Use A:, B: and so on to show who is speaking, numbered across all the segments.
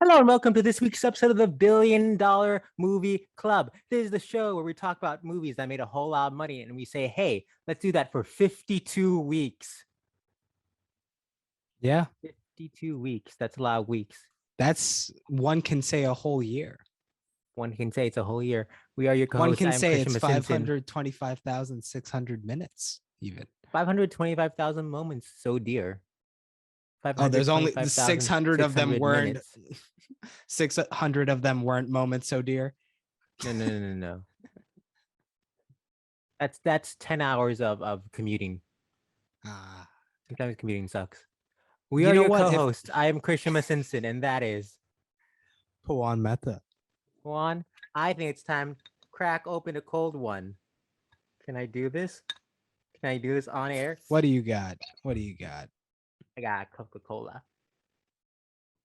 A: Hello and welcome to this week's episode of the $1 Billion Movie Club. This is the show where we talk about movies that made a whole lot of money and we say, hey, let's do that for 52 weeks.
B: Yeah.
A: 52 weeks. That's a lot of weeks.
B: One can say a whole year.
A: One can say it's a whole year. We are your co-hosts.
B: One can
A: I am
B: say
A: Christian
B: it's
A: Simpson.
B: 525,600 minutes, even.
A: 525,000 moments, so dear.
B: Oh, there's only
A: 600
B: of them weren't
A: minutes.
B: 600 of them weren't moments, so dear.
A: No. That's 10 hours of commuting. Sometimes commuting sucks. We are your co-hosts. I am Christian Simpson, and that is
B: Pawan Mehta.
A: Pawan, I think it's time to crack open a cold one. Can I do this? Can I do this on air?
B: What do you got?
A: I got Coca-Cola.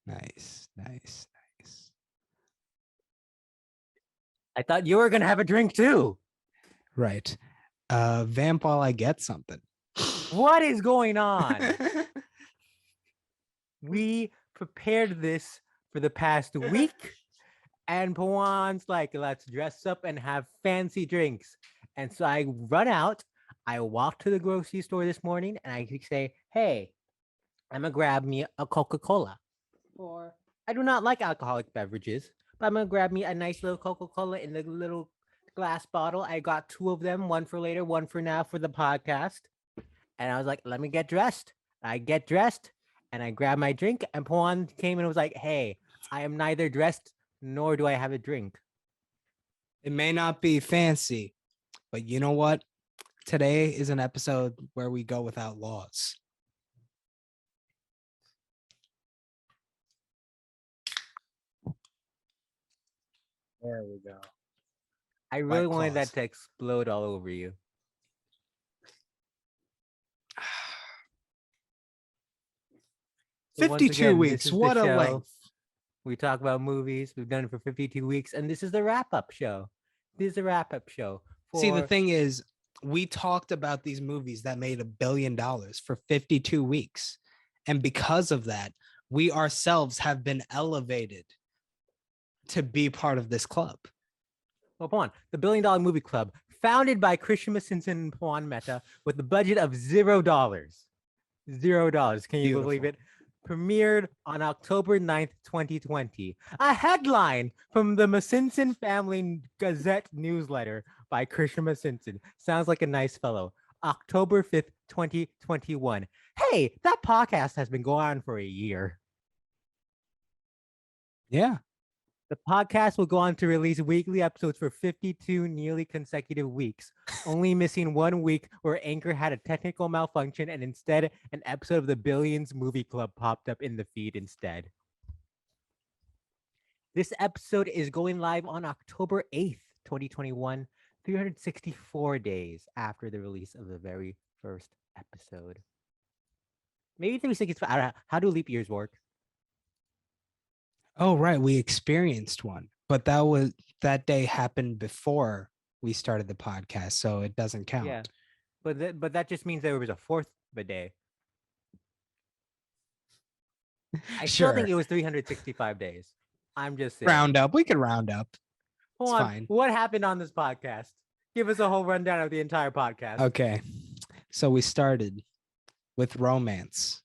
B: Nice.
A: I thought you were gonna have a drink too.
B: Right. Vamp while I get something.
A: What is going on? We prepared this for the past week, and Pawan's like, let's dress up and have fancy drinks. And so I run out. I walk to the grocery store this morning, and I say, hey, I'm gonna grab me a Coca-Cola. Or I do not like alcoholic beverages, but I'm gonna grab me a nice little Coca-Cola in the little glass bottle. I got 2 of them, one for later, one for now for the podcast. And I was like, let me get dressed. I get dressed and I grab my drink. And Pawan came and was like, hey, I am neither dressed nor do I have a drink.
B: It may not be fancy, but you know what? Today is an episode where we go without laws. There we go.
A: I really wanted that to explode all over you. So
B: 52 weeks. What a length.
A: We talk about movies. We've done it for 52 weeks. And this is the wrap-up show.
B: See, the thing is, we talked about these movies that made $1 billion for 52 weeks. And because of that, we ourselves have been elevated to be part of this club.
A: Well, Pawan, the $1 Billion Movie Club, founded by Christian Simpson and Pawan Mehta with a budget of $0. $0. Can you believe it? Premiered on October 9th, 2020. A headline from the Masinson Family Gazette newsletter by Christian Masinson. Sounds like a nice fellow. October 5th, 2021. Hey, that podcast has been going on for a year.
B: Yeah.
A: The podcast will go on to release weekly episodes for 52 nearly consecutive weeks, only missing 1 week where Anchor had a technical malfunction and instead an episode of the Billions Movie Club popped up in the feed instead. This episode is going live on October 8th, 2021, 364 days after the release of the very first episode. Maybe 365. I don't know. How do leap years work?
B: Oh, right. We experienced one, but that day happened before we started the podcast, so it doesn't count.
A: Yeah, but that just means there was a 4th day. I still think it was 365 days. I'm just saying.
B: Round up. We could round up.
A: Hold on. Fine. What happened on this podcast? Give us a whole rundown of the entire podcast.
B: Okay. So we started with romance,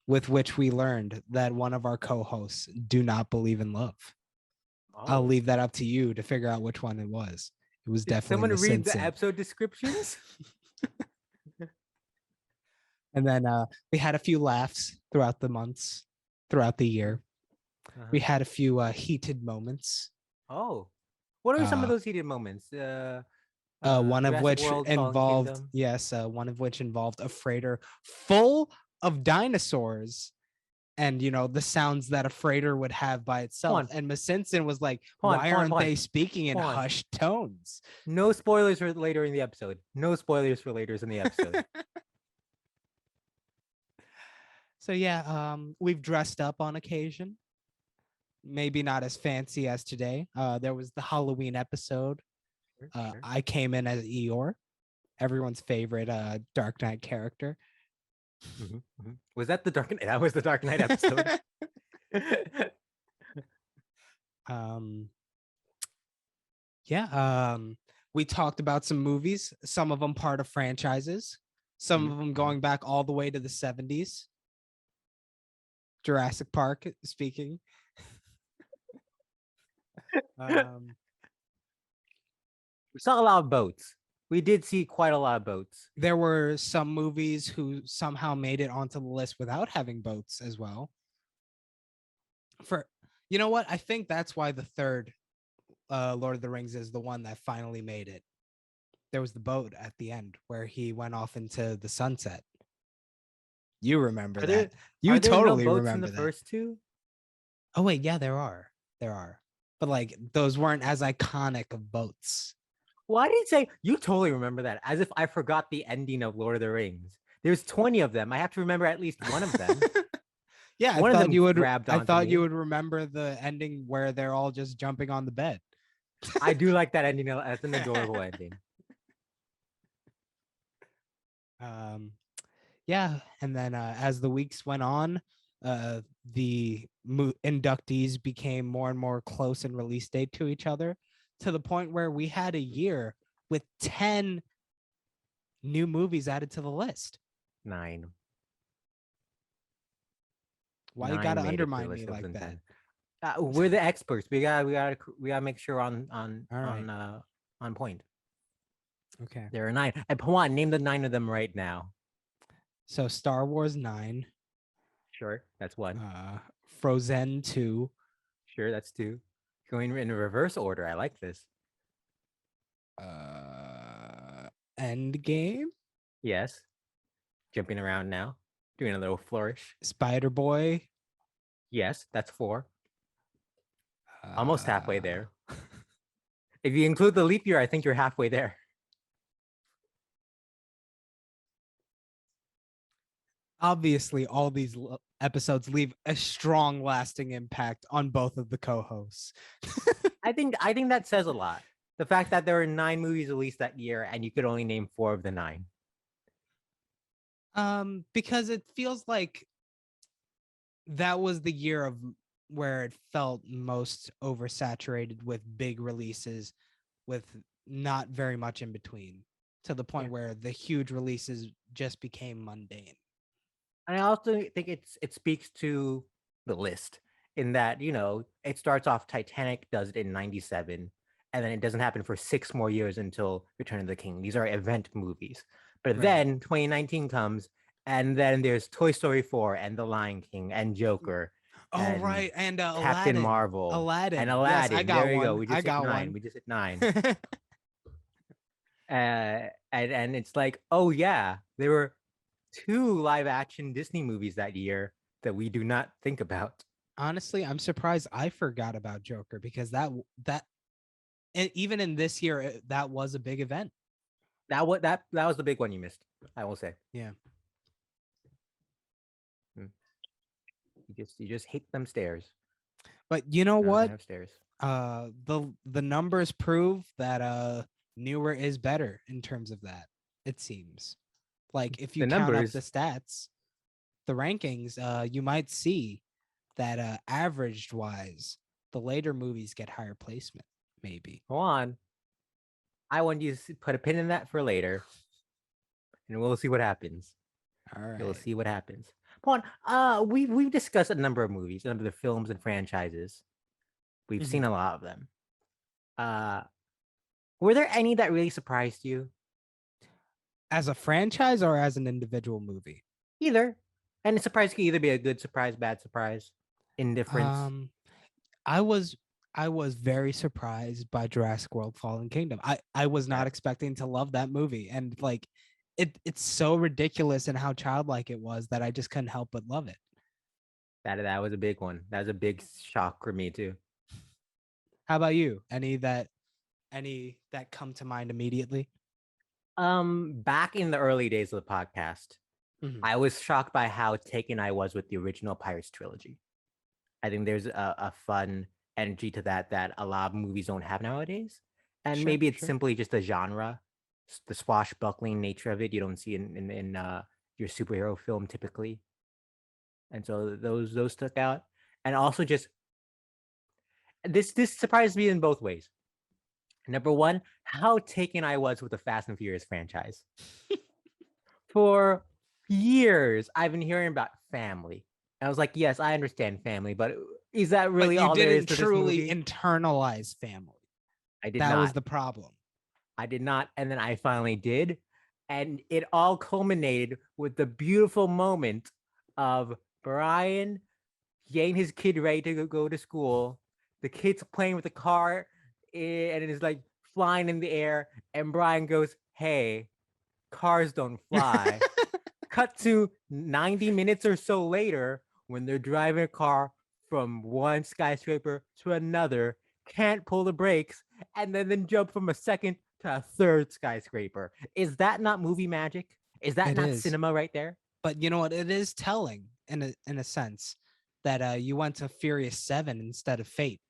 B: with which we learned that one of our co-hosts do not believe in love. Oh. I'll leave that up to you to figure out which one it was. It was definitely
A: someone read the episode descriptions.
B: And then we had a few laughs throughout the months, throughout the year. We had a few heated moments.
A: Oh, what are some of those heated moments?
B: One of which involved a freighter full of dinosaurs and the sounds that a freighter would have by itself. And Masinson was like, why aren't they speaking in hushed tones?
A: No spoilers for later in the episode.
B: So yeah, we've dressed up on occasion. Maybe not as fancy as today. There was the Halloween episode. Sure. I came in as Eeyore, everyone's favorite Dark Knight character.
A: Was that the Dark Knight? That was the Dark Knight episode.
B: Um, yeah. We talked about some movies, some of them part of franchises, some of them going back all the way to the 70s. Jurassic Park speaking.
A: We saw a lot of boats. We did see quite a lot of boats.
B: There were some movies who somehow made it onto the list without having boats as well. You know what? I think that's why the third Lord of the Rings is the one that finally made it. There was the boat at the end where he went off into the sunset. You remember that. You totally
A: no boats
B: remember
A: in the
B: that.
A: first two?
B: Oh, wait. Yeah, there are. There are. But like those weren't as iconic of boats.
A: Why did you say you totally remember that? As if I forgot the ending of Lord of the Rings. There's 20 of them. I have to remember at least one of them.
B: Yeah, I thought you would. I thought you would remember the ending where they're all just jumping on the bed.
A: I do like that ending. That's an adorable ending.
B: Yeah, and then as the weeks went on, the inductees became more and more close in release date to each other, to the point where we had a year with 10 new movies added to the list.
A: 9.
B: Why you gotta undermine me like that?
A: We're the experts. We gotta make sure on point.
B: Okay.
A: There are 9. And Pawan, name the 9 of them right now.
B: So Star Wars 9.
A: Sure, that's 1.
B: Frozen 2.
A: Sure, that's 2. Going in reverse order. I like this.
B: Endgame.
A: Yes. Jumping around now, doing a little flourish.
B: Spider-Boy.
A: Yes, that's 4. Almost halfway there. If you include the leap year, I think you're halfway there.
B: Obviously, all these episodes leave a strong, lasting impact on both of the co-hosts.
A: I think that says a lot. The fact that there were 9 movies released that year, and you could only name 4 of the 9.
B: Because it feels like that was the year of where it felt most oversaturated with big releases, with not very much in between, to the point where the huge releases just became mundane.
A: And I also think it speaks to the list in that, it starts off Titanic does it in 97, and then it doesn't happen for 6 more years until Return of the King. These are event movies. But then 2019 comes, and then there's Toy Story 4 and The Lion King and Joker.
B: And
A: Captain
B: Aladdin.
A: Marvel.
B: Aladdin.
A: And Aladdin.
B: Yes, I got
A: there you
B: one.
A: go. We just hit 9. We just hit 9. And it's like, oh yeah, there were 2 live action Disney movies that year that we do not think about.
B: Honestly, I'm surprised I forgot about Joker, because that even in this year, that was a big event.
A: That was the big one you missed, I will say.
B: Yeah.
A: You just hate them stairs.
B: But you know what?
A: Stairs.
B: The numbers prove that newer is better in terms of that. It seems like if you count up the stats, the rankings, you might see that averaged wise, the later movies get higher placement. Maybe.
A: Hold on. I want you to put a pin in that for later, and we'll see what happens.
B: All right.
A: We'll see what happens. Hold on. We've discussed a number of movies, a number of films and franchises. We've seen a lot of them. Were there any that really surprised you?
B: As a franchise or as an individual movie?
A: Either. And a surprise could either be a good surprise, bad surprise, indifference.
B: I was very surprised by Jurassic World Fallen Kingdom. I was not expecting to love that movie. And like it's so ridiculous in how childlike it was that I just couldn't help but love it.
A: That was a big one. That was a big shock for me too.
B: How about you? Any that come to mind immediately?
A: Back in the early days of the podcast, I was shocked by how taken I was with the original Pirates trilogy. I think there's a fun energy to that a lot of movies don't have nowadays. And maybe it's simply just the genre, the swashbuckling nature of it. You don't see in your superhero film typically. And so those stuck out. And also just This surprised me in both ways. Number one, how taken I was with the Fast and Furious franchise. For years, I've been hearing about family. And I was like, yes, I understand family, but is that
B: But
A: really
B: you
A: all there is
B: didn't
A: to this
B: truly
A: movie?
B: internalize family.
A: I did
B: That was
A: not.
B: the problem.
A: I did not. And then I finally did. And it all culminated with the beautiful moment of Brian getting his kid ready to go to school. The kid's playing with the car and it is like flying in the air. And Brian goes, hey, cars don't fly. Cut to 90 minutes or so later when they're driving a car from one skyscraper to another, can't pull the brakes, and then jump from a second to a third skyscraper. Is that not movie magic? Is that
B: It
A: not
B: is.
A: cinema right there?
B: But you know what? It is telling in a sense that you went to Furious 7 instead of Fate.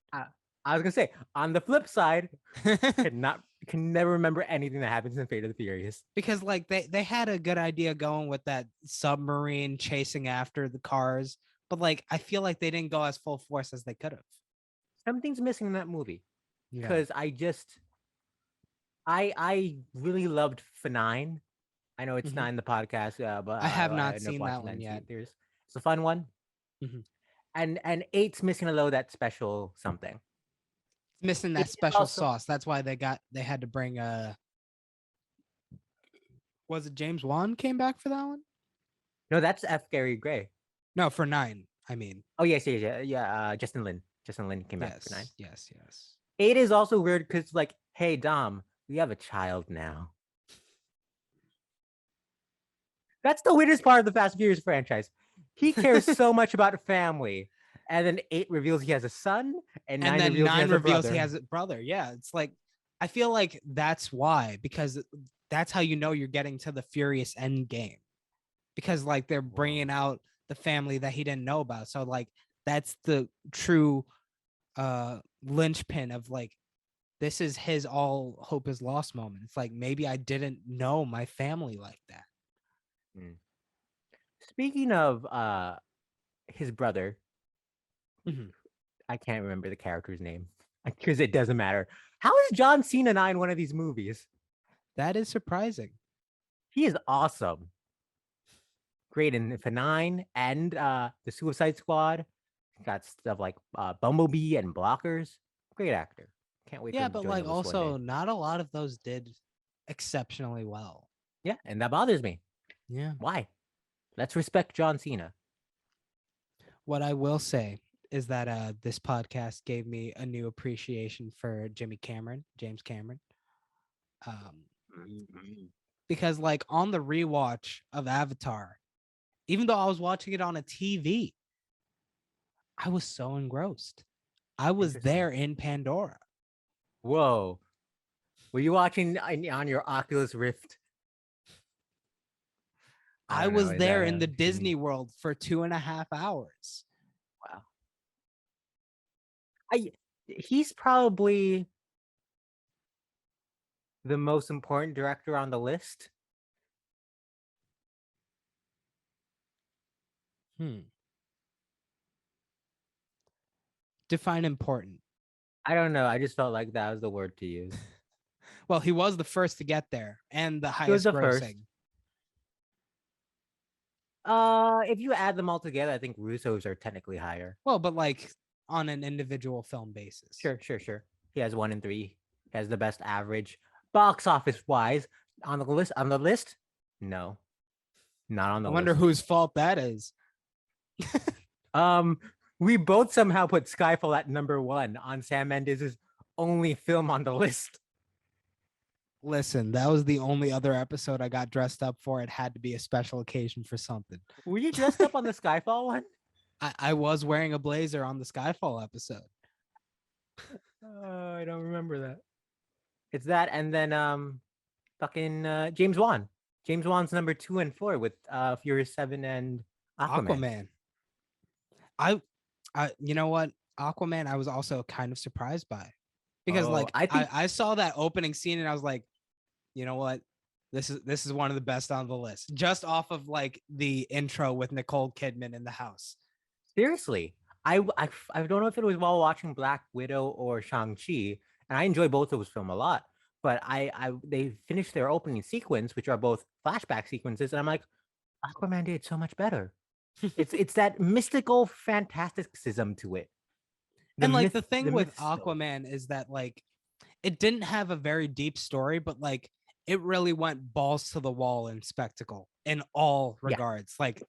A: I was gonna say, on the flip side, can never remember anything that happens in Fate of the Furious.
B: Because like they had a good idea going with that submarine chasing after the cars, but like I feel like they didn't go as full force as they could have.
A: Something's missing in that movie.
B: Yeah.
A: Because I really loved F9. I know it's not in the podcast, but
B: I have not
A: ended up
B: seen that
A: watching
B: one yet.
A: Theaters. It's a fun one. And eight's missing a little that special something.
B: It's missing that special sauce. That's why they had to bring was it James Wan came back for that one?
A: No, that's F. Gary Gray.
B: No, for 9. I mean.
A: Oh yes, yeah. Justin Lin. Justin Lin came back for 9.
B: Yes.
A: 8 is also weird because like, hey Dom, we have a child now. That's the weirdest part of the Fast and Furious franchise. He cares so much about family. And then 8 reveals he has a son, and 9
B: then
A: reveals
B: he has a brother. Yeah, it's like I feel like that's why, because that's how you know you're getting to the Furious end game, because like they're bringing out the family that he didn't know about. So like that's the true linchpin of like this is his all hope is lost moment. It's like maybe I didn't know my family like that.
A: Speaking of his brother, I can't remember the character's name because it doesn't matter. How is John Cena not in one of these movies?
B: That is surprising.
A: He is awesome. Great in F9 and the Suicide Squad. Got stuff like Bumblebee and Blockers. Great actor. Can't wait.
B: Yeah, but like also not a lot of those did exceptionally well.
A: Yeah, and that bothers me.
B: Yeah.
A: Why? Let's respect John Cena.
B: What I will say is that this podcast gave me a new appreciation for James Cameron. Because like on the rewatch of Avatar, even though I was watching it on a TV, I was so engrossed. I was there in Pandora.
A: Whoa. Were you watching on your Oculus Rift?
B: I was there in the Disney World for 2.5 hours.
A: Wow. He's probably the most important director on the list.
B: Define important.
A: I don't know. I just felt like that was the word to use.
B: Well, he was the first to get there and the highest grossing.
A: If you add them all together, I think Russo's are technically higher.
B: Well, but like on an individual film basis.
A: Sure. He has 1 and 3. He has the best average. Box office wise, on the list? No. Not on the list.
B: I wonder whose fault that is.
A: We both somehow put Skyfall at number 1 on Sam Mendes' only film on the list.
B: Listen, that was the only other episode I got dressed up for. It had to be a special occasion for something.
A: Were you dressed up on the Skyfall one?
B: I was wearing a blazer on the Skyfall episode.
A: I don't remember that. It's that, and then fucking James Wan. James Wan's number 2 and 4 with Furious 7 and Aquaman.
B: I you know what? Aquaman, I was also kind of surprised by. Because I saw that opening scene and I was like, you know what? This is one of the best on the list. Just off of like the intro with Nicole Kidman in the house.
A: Seriously. I don't know if it was while watching Black Widow or Shang-Chi, and I enjoy both of those films a lot. But they finished their opening sequence, which are both flashback sequences, and I'm like, Aquaman did so much better. It's that mystical fantasticism to it.
B: And like the thing with Aquaman is that like it didn't have a very deep story, but like it really went balls to the wall in spectacle in all regards. Yeah. Like,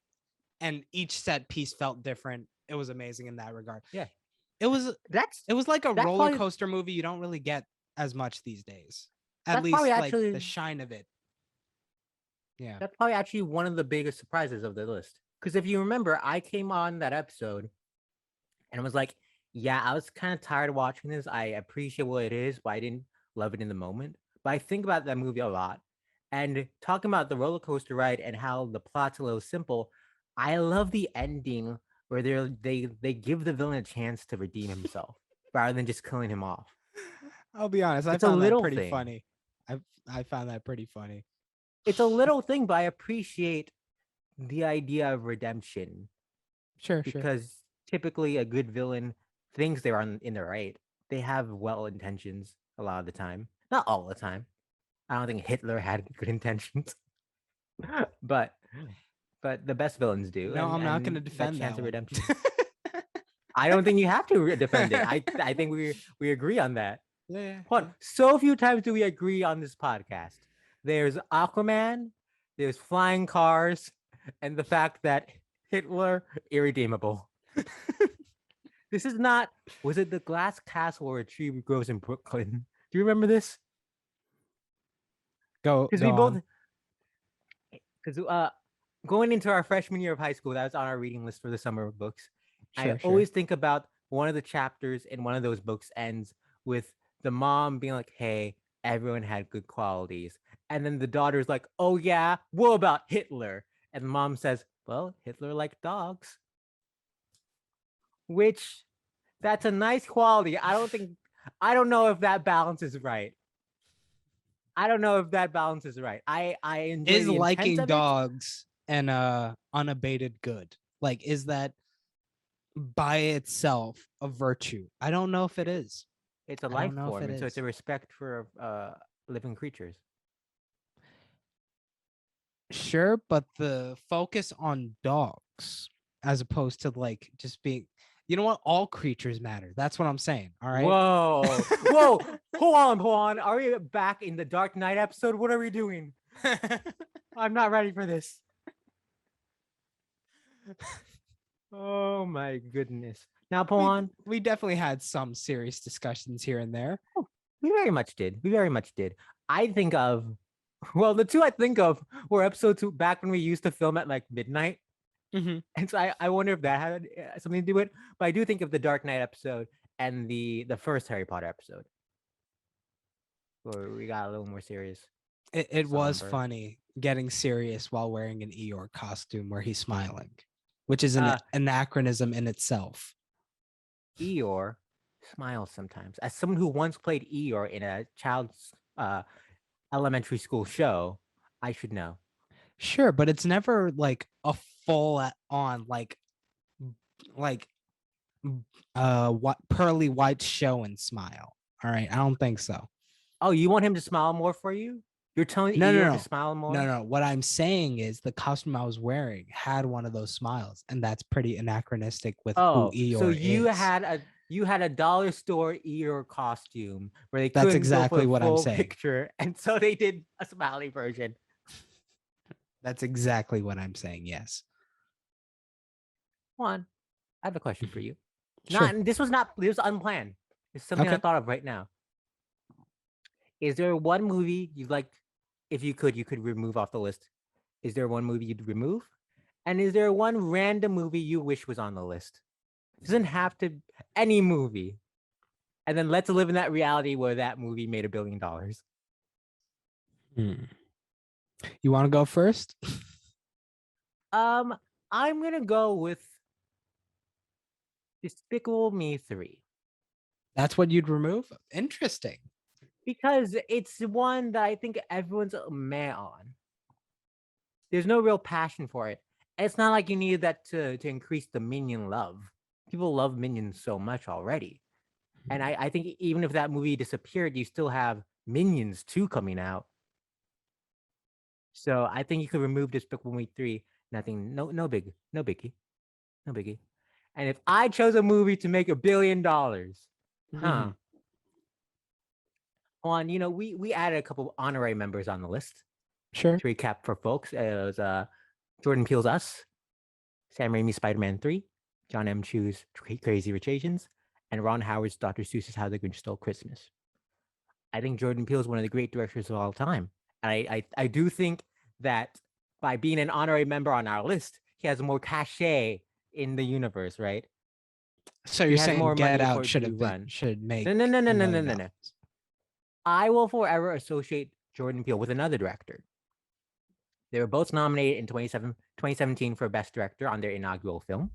B: and each set piece felt different. It was amazing in that regard.
A: Yeah.
B: It was like a roller coaster movie you don't really get as much these days. At least like actually, the shine of it. Yeah.
A: That's probably actually one of the biggest surprises of the list. Because if you remember, I came on that episode and was like, yeah, I was kind of tired of watching this. I appreciate what it is, but I didn't love it in the moment. But I think about that movie a lot. And talking about the roller coaster ride and how the plot's a little simple, I love the ending where they give the villain a chance to redeem himself rather than just killing him off.
B: I'll be honest, I found that pretty funny. I found that pretty funny.
A: It's a little thing, but I appreciate the idea of redemption.
B: Sure,
A: because typically a good villain thinks they're in the right. They have well intentions a lot of the time, not all the time. I don't think Hitler had good intentions, but the best villains do.
B: No, I'm not going to defend that
A: chance of redemption. I don't think you have to defend it. I think we agree on that.
B: Yeah.
A: So few times do we agree on this podcast. There's Aquaman, there's flying cars, and the fact that Hitler irredeemable. This is not. Was it the glass castle where a tree grows in Brooklyn? Do you remember this?
B: Because we both.
A: Because going into our freshman year of high school, that was on our reading list for the summer books. I always think about one of the chapters in one of those books ends with the mom being like, "Hey, everyone had good qualities," and then the daughter's like, "Oh yeah, what about Hitler?" And the mom says, "Well, Hitler liked dogs." Which, that's a nice quality. I don't know if that balance is right. I enjoy
B: is liking dogs and unabated good. Like, is that by itself a virtue? I don't know if it is.
A: It's a life form, and so it's a respect for living creatures.
B: Sure, but the focus on dogs as opposed to like just being, you know what? All creatures matter. That's what I'm saying. All right.
A: Whoa. Hold on. Are we back in the Dark Knight episode? What are we doing? I'm not ready for this. Oh my goodness. Now, Pawan,
B: we definitely had some serious discussions here and there.
A: Oh, we very much did. I think of, well, the two I think of were episode 2 back when we used to film at like midnight.
B: Mm-hmm.
A: And so I wonder if that had something to do with it. But I do think of the Dark Knight episode and the first Harry Potter episode, where we got a little more serious.
B: It was funny getting serious while wearing an Eeyore costume where he's smiling, which is an anachronism in itself.
A: Eeyore smiles sometimes. As someone who once played Eeyore in a child's elementary school show, I should know.
B: Sure, but it's never like a full on like what pearly white show and smile. All right, I don't think so.
A: Oh, you want him to smile more for you? You're telling Eeyore to smile more?
B: No. What I'm saying is the costume I was wearing had one of those smiles, and that's pretty anachronistic with who Eeyore
A: so
B: is.
A: You had a dollar store Eeyore costume where they
B: that's exactly what I'm saying.
A: Picture, and so they did a smiley version.
B: That's exactly what I'm saying. Yes.
A: Juan, I have a question for you.
B: Sure.
A: This was unplanned. It's something I thought of right now. Is there one movie you'd like, if you could remove off the list? Is there one movie you'd remove? And is there one random movie you wish was on the list? It doesn't have to any movie. And then let's live in that reality where that movie made $1 billion.
B: You want to go first?
A: I'm gonna go with Despicable Me 3.
B: That's what you'd remove? Interesting.
A: Because it's one that I think everyone's meh on. There's no real passion for it. It's not like you needed that to increase the Minion love. People love Minions so much already. And I think even if that movie disappeared, you still have Minions 2 coming out. So I think you could remove Despicable Me 3. Nothing, no big, no biggie. No biggie. And if I chose a movie to make $1 billion, huh? On, we added a couple honorary members on the list.
B: Sure.
A: To recap for folks, it was Jordan Peele's Us, Sam Raimi's Spider-Man 3, John M. Chu's Crazy Rich Asians, and Ron Howard's Dr. Seuss's How the Grinch Stole Christmas. I think Jordan Peele is one of the great directors of all time. And I do think that by being an honorary member on our list, he has more cachet in the universe, right?
B: So you're saying Get Out should make
A: no. I will forever associate Jordan Peele with another director. They were both nominated in 2017 for Best Director on their inaugural film,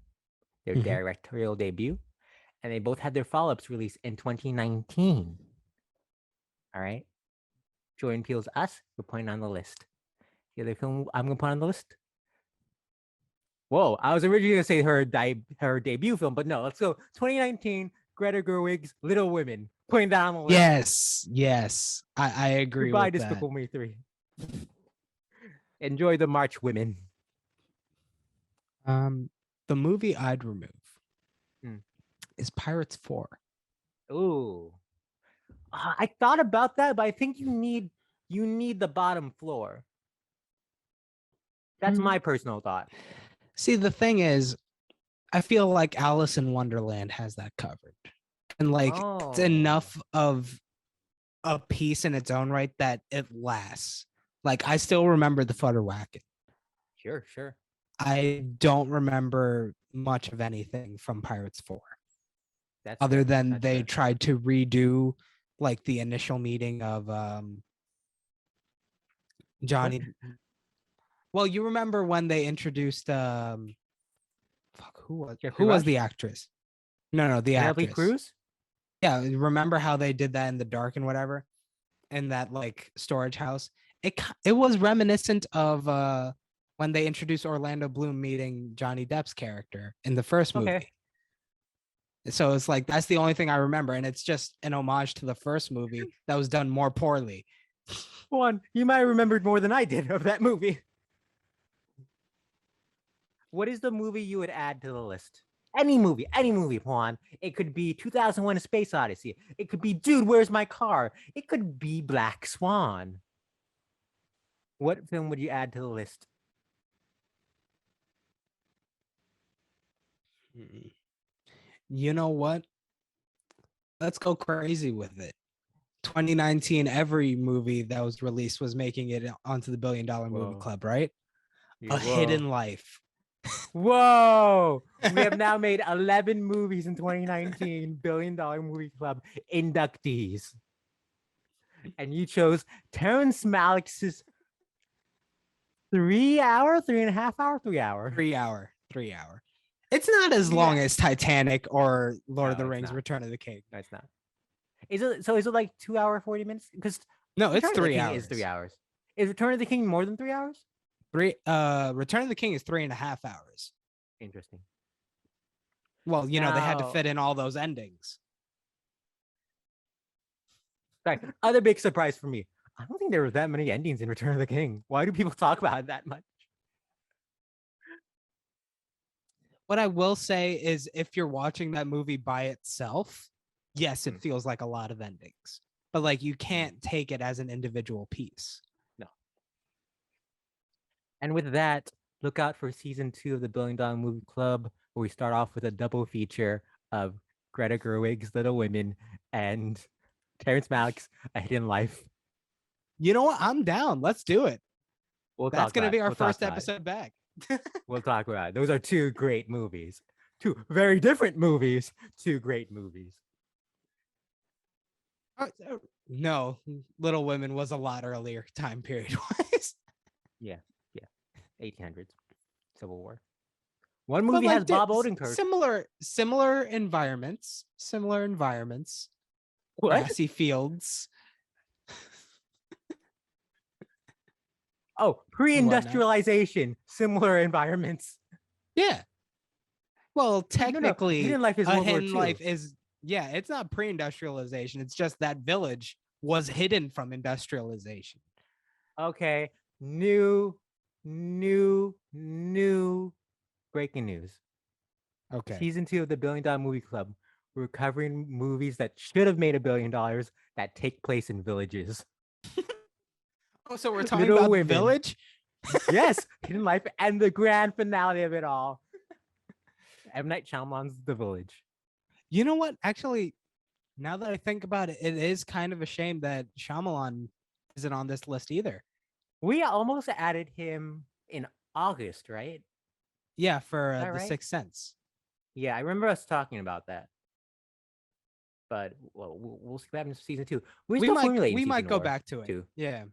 A: their directorial debut, and they both had their follow-ups released in 2019. All right. Jordan Peele's Us, we're putting on the list. The other film I'm going to put on the list. Whoa, I was originally going to say her debut film, but no, let's go. 2019, Greta Gerwig's Little Women. Putting that on the
B: list. Yes. I agree
A: Goodbye,
B: with that.
A: Despicable Me 3. Enjoy the March, women.
B: The movie I'd remove is Pirates 4.
A: Ooh. I thought about that, but I think you need the bottom floor. That's my personal thought.
B: See, the thing is, I feel like Alice in Wonderland has that covered. And it's enough of a piece in its own right that it lasts. I still remember the Futterwacken.
A: Sure.
B: I don't remember much of anything from Pirates 4. Other than they tried to redo the initial meeting of Johnny. Well, you remember when they introduced who was the actress? No, the
A: Penelope
B: actress.
A: Cruz?
B: Yeah, remember how they did that in the dark and whatever? In that storage house. It was reminiscent of when they introduced Orlando Bloom meeting Johnny Depp's character in the first movie. Okay. So it's that's the only thing I remember, and it's just an homage to the first movie that was done more poorly.
A: Juan, you might have remembered more than I did of that movie. What is the movie you would add to the list? Any movie, Juan. It could be 2001: A Space Odyssey. It could be Dude, Where's My Car? It could be Black Swan. What film would you add to the list?
B: You know what? Let's go crazy with it. 2019, every movie that was released was making it onto the $1 billion movie club, right? A Hidden Life.
A: Whoa! We have now made 11 movies in 2019 $1 billion movie club inductees. And you chose Terrence Malick's 3 hour, 3.5 hour, 3 hour.
B: 3 hour. It's not as long as Titanic or Lord of the Rings, Return of the King.
A: No, it's not. Is it 2 hour, 40 minutes? Because
B: no, it's 3 hours.
A: Is 3 hours. Is Return of the King more than 3 hours?
B: Return of the King is 3.5 hours.
A: Interesting.
B: Well, they had to fit in all those endings.
A: Right. Other big surprise for me. I don't think there were that many endings in Return of the King. Why do people talk about it that much?
B: What I will say is if you're watching that movie by itself, yes, it feels like a lot of endings. But you can't take it as an individual piece.
A: No. And with that, look out for season 2 of the $1 Billion Movie Club, where we start off with a double feature of Greta Gerwig's Little Women and Terrence Malick's A Hidden Life.
B: You know what? I'm down. Let's do it. That's going to be our first episode back.
A: We'll talk about it. Those are 2 great movies. 2 very different movies. 2 great movies.
B: No, Little Women was a lot earlier time period wise.
A: Yeah. 1800s. Civil War. One movie has Bob Odenkirk.
B: Similar environments.
A: What?
B: Grassy fields.
A: Pre-industrialization, similar environments.
B: Yeah. Well,
A: No.
B: technically,
A: Hidden Life is
B: a
A: World War
B: hidden
A: II.
B: life is it's not pre-industrialization. It's just that village was hidden from industrialization.
A: Okay. New breaking news.
B: Okay.
A: Season 2 of the $1 Billion Movie Club. We're covering movies that should have made $1 billion that take place in villages.
B: Oh, so we're talking
A: Little
B: about the
A: Women.
B: village?
A: Yes, Hidden Life, and the grand finale of it all. M. Night Shyamalan's The Village.
B: You know what? Actually, now that I think about it, it is kind of a shame that Shyamalan isn't on this list either.
A: We almost added him in August, right?
B: Yeah, for The
A: right?
B: Sixth Sense.
A: Yeah, I remember us talking about that. But we'll see what happens in season 2. We're still formulating.
B: We might go back to it.
A: Too.
B: Yeah.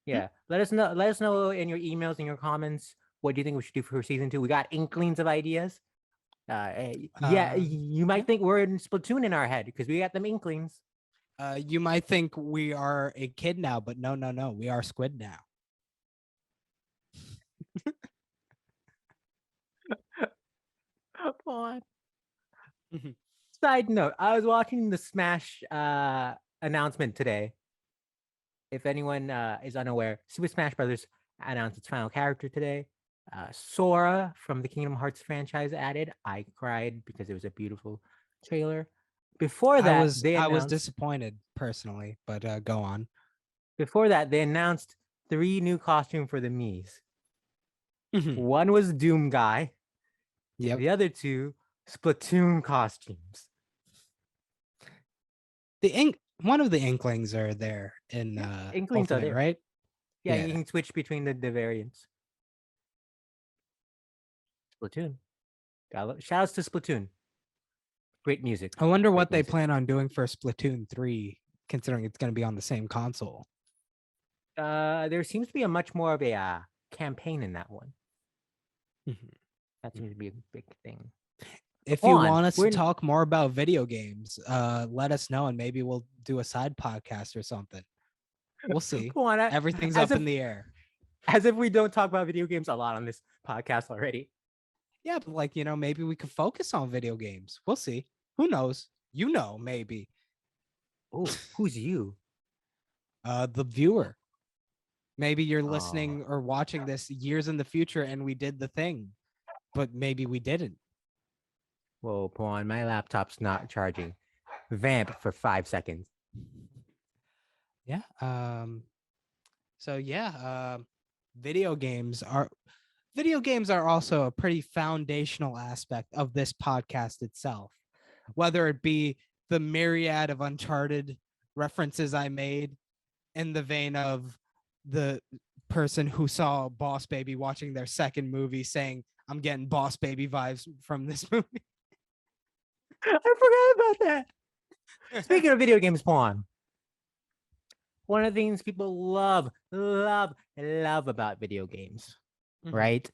A: Yeah. Let us know in your emails and your comments what do you think we should do for season 2. We got inklings of ideas. You might think we're in Splatoon in our head because we got them inklings.
B: You might think we are a kid now, but no, we are Squid now.
A: Come on. Side note, I was watching the Smash announcement today. If anyone is unaware, Super Smash Brothers announced its final character today. Sora from the Kingdom Hearts franchise added. I cried because it was a beautiful trailer. Before that,
B: I was disappointed personally, but go on.
A: Before that, they announced 3 new costumes for the Miis. One was Doom Guy. Yep. The other 2 Splatoon costumes.
B: One of the Inklings are there in
A: Inklings
B: Ultimate,
A: are there,
B: right?
A: Yeah, you can switch between the variants. Splatoon. Shout outs to Splatoon. Great music.
B: I wonder what they plan on doing for Splatoon 3, considering it's going to be on the same console.
A: There seems to be a much more of a campaign in that one. That seems to be a big thing.
B: If you want us to talk more about video games, let us know and maybe we'll do a side podcast or something. We'll see. Everything's up in the air.
A: As if we don't talk about video games a lot on this podcast already.
B: Yeah, but maybe we could focus on video games. We'll see. Who knows? You know, maybe.
A: Oh, who's you?
B: The viewer. Maybe you're listening or watching this years in the future and we did the thing, but maybe we didn't.
A: Whoa, Pawan, my laptop's not charging. Vamp for 5 seconds.
B: Yeah. Video games are also a pretty foundational aspect of this podcast itself, whether it be the myriad of Uncharted references I made in the vein of the person who saw Boss Baby watching their second movie saying, I'm getting Boss Baby vibes from this movie.
A: I forgot about that. Speaking of video games, Pawan, one of the things people love about video games, right?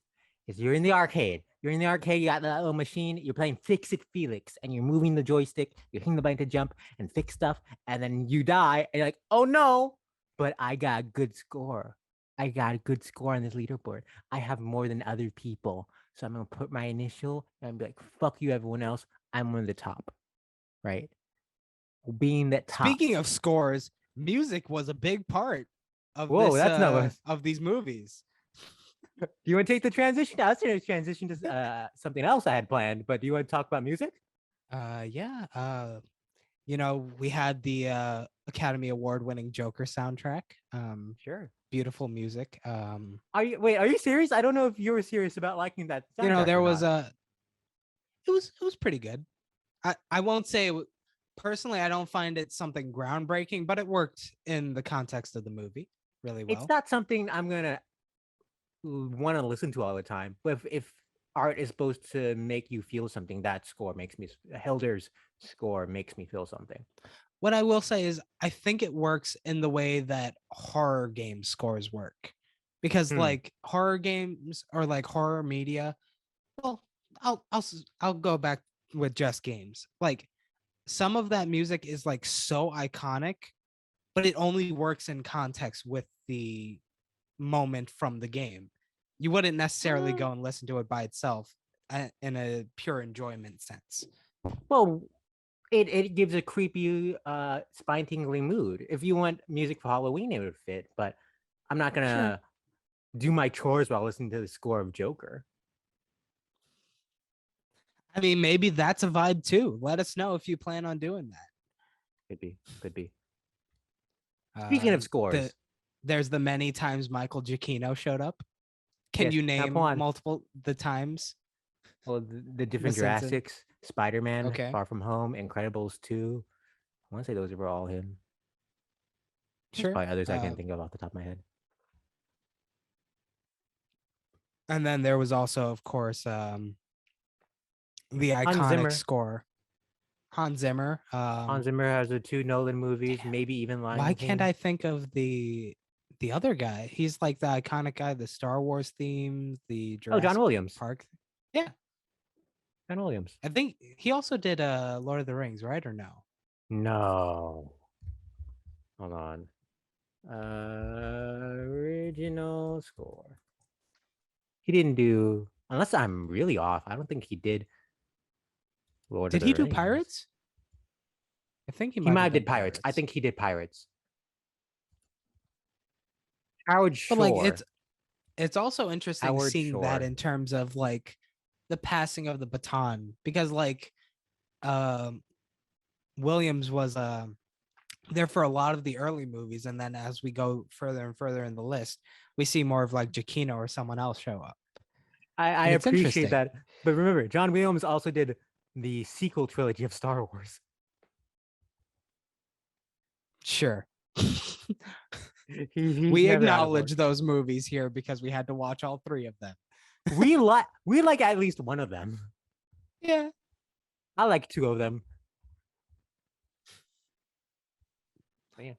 A: Is you're in the arcade. You got that little machine, you're playing Fix It Felix, and you're moving the joystick, you're hitting the button to jump and fix stuff, and then you die, and you're like, oh no, but I got a good score. I got a good score on this leaderboard. I have more than other people. So I'm going to put my initial and be like, fuck you, everyone else. I'm one of the top, right? Being that top.
B: Speaking of scores, music was a big part of of these movies.
A: Do you want to take the transition? I was going to transition to something else I had planned, but do you want to talk about music?
B: Yeah. We had the Academy Award-winning Joker soundtrack.
A: Sure.
B: Beautiful music.
A: Are you serious? I don't know if you were serious about liking that soundtrack.
B: There was it was pretty good. I won't say personally, I don't find it something groundbreaking, but it worked in the context of the movie really well.
A: It's not something I'm gonna want to listen to all the time. But if art is supposed to make you feel something, that score makes me. Helder's score makes me feel something.
B: What I will say is, I think it works in the way that horror game scores work, because horror games or horror media. Well, I'll go back with just games. Some of that music is so iconic, but it only works in context with the moment from the game. You wouldn't necessarily go and listen to it by itself in a pure enjoyment sense.
A: Well, it gives a creepy, spine tingling mood. If you want music for Halloween, it would fit. But I'm not gonna do my chores while listening to the score of Joker.
B: I mean, maybe that's a vibe too. Let us know if you plan on doing that.
A: Could be. Speaking of scores,
B: there's the many times Michael Giacchino showed up. Can you name multiple the times?
A: Well, the different Jurassics, Spider-Man, Far From Home, Incredibles 2. I want to say those were all him. There's probably others I can't think of off the top of my head.
B: And then there was also, of course, the iconic score. Hans Zimmer.
A: Hans Zimmer has the 2 Nolan movies, maybe even Lion King.
B: Why can't I think of the other guy? He's like the iconic guy, the Star Wars theme, the Jurassic
A: John Williams.
B: Park. Yeah.
A: John Williams.
B: I think he also did Lord of the Rings, right? Or no?
A: No. Hold on. Original score. He didn't do, unless I'm really off, I don't think he did
B: Lord of the Rings. Did he do Pirates? I think
A: he might have did Pirates. I think he did Pirates. Howard Shore. But like
B: it's also interesting seeing that in terms of like the passing of the baton, because like Williams was there for a lot of the early movies, and then as we go further and further in the list, we see more of like Giacchino or someone else show up.
A: I appreciate that, but remember, John Williams also did the sequel trilogy of Star Wars.
B: Sure. We acknowledge those movies here because we had to watch all 3 of them.
A: we like at least one of them.
B: Yeah.
A: I like 2 of them.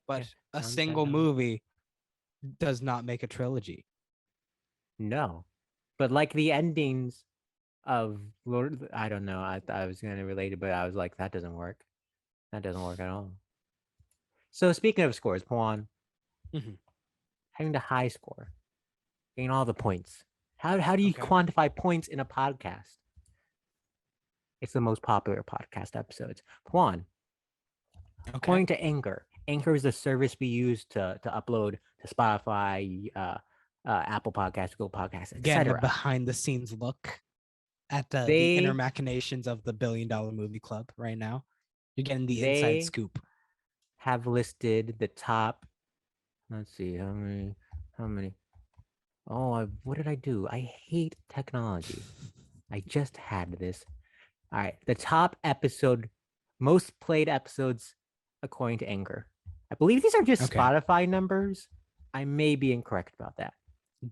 B: But a single movie does not make a trilogy.
A: No. But like the endings of Lord, I don't know. I was going to relate it, but I was like, that doesn't work. That doesn't work at all. So speaking of scores, Pawan, having the high score, getting all the points. How do you quantify points in a podcast? It's the most popular podcast episodes. Pawan, according to Anchor is the service we use to upload to Spotify, Apple Podcasts, Google Podcasts, etc.
B: Getting a behind the scenes look at the inner machinations of the $1 Billion Movie Club right now. You're getting the inside scoop.
A: Have listed the top. Let's see how many. Oh, what did I do? I hate technology. I just had this. All right, the top episode, most played episodes according to Anchor. I believe these are just Spotify numbers. I may be incorrect about that.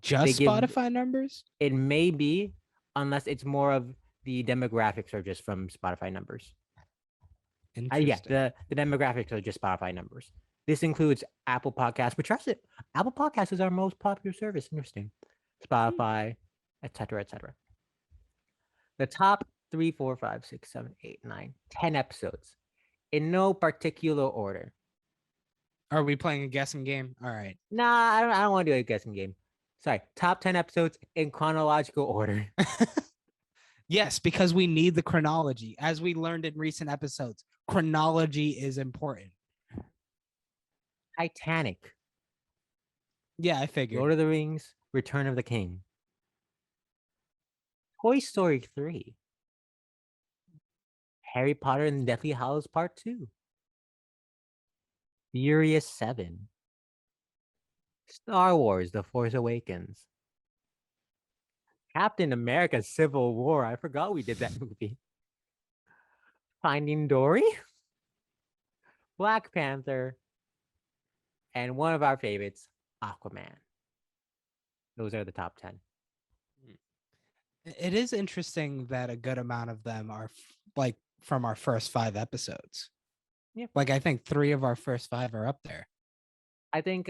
B: Just Spotify numbers?
A: It may be, unless it's more of the demographics are just from Spotify numbers.
B: Interesting.
A: The demographics are just Spotify numbers. This includes Apple Podcasts, which Apple Podcasts is our most popular service. Interesting. Spotify, etc., etc. The top 3, 4, 5, 6, 7, 8, 9, 10 episodes in no particular order.
B: Are we playing a guessing game? All right.
A: Nah, I don't want to do a guessing game. Sorry, top 10 episodes in chronological order.
B: Yes, because we need the chronology. As we learned in recent episodes, chronology is important.
A: Titanic.
B: Yeah, I figured.
A: Lord of the Rings, Return of the King. Toy Story 3. Harry Potter and the Deathly Hallows Part 2. Furious 7. Star Wars, The Force Awakens. Captain America Civil War. I forgot we did that movie. Finding Dory. Black Panther. And one of our favorites, Aquaman. Those are the top 10.
B: It is interesting that a good amount of them are like from our first 5 episodes.
A: Yeah.
B: Like I think 3 of our first 5 are up there.
A: I think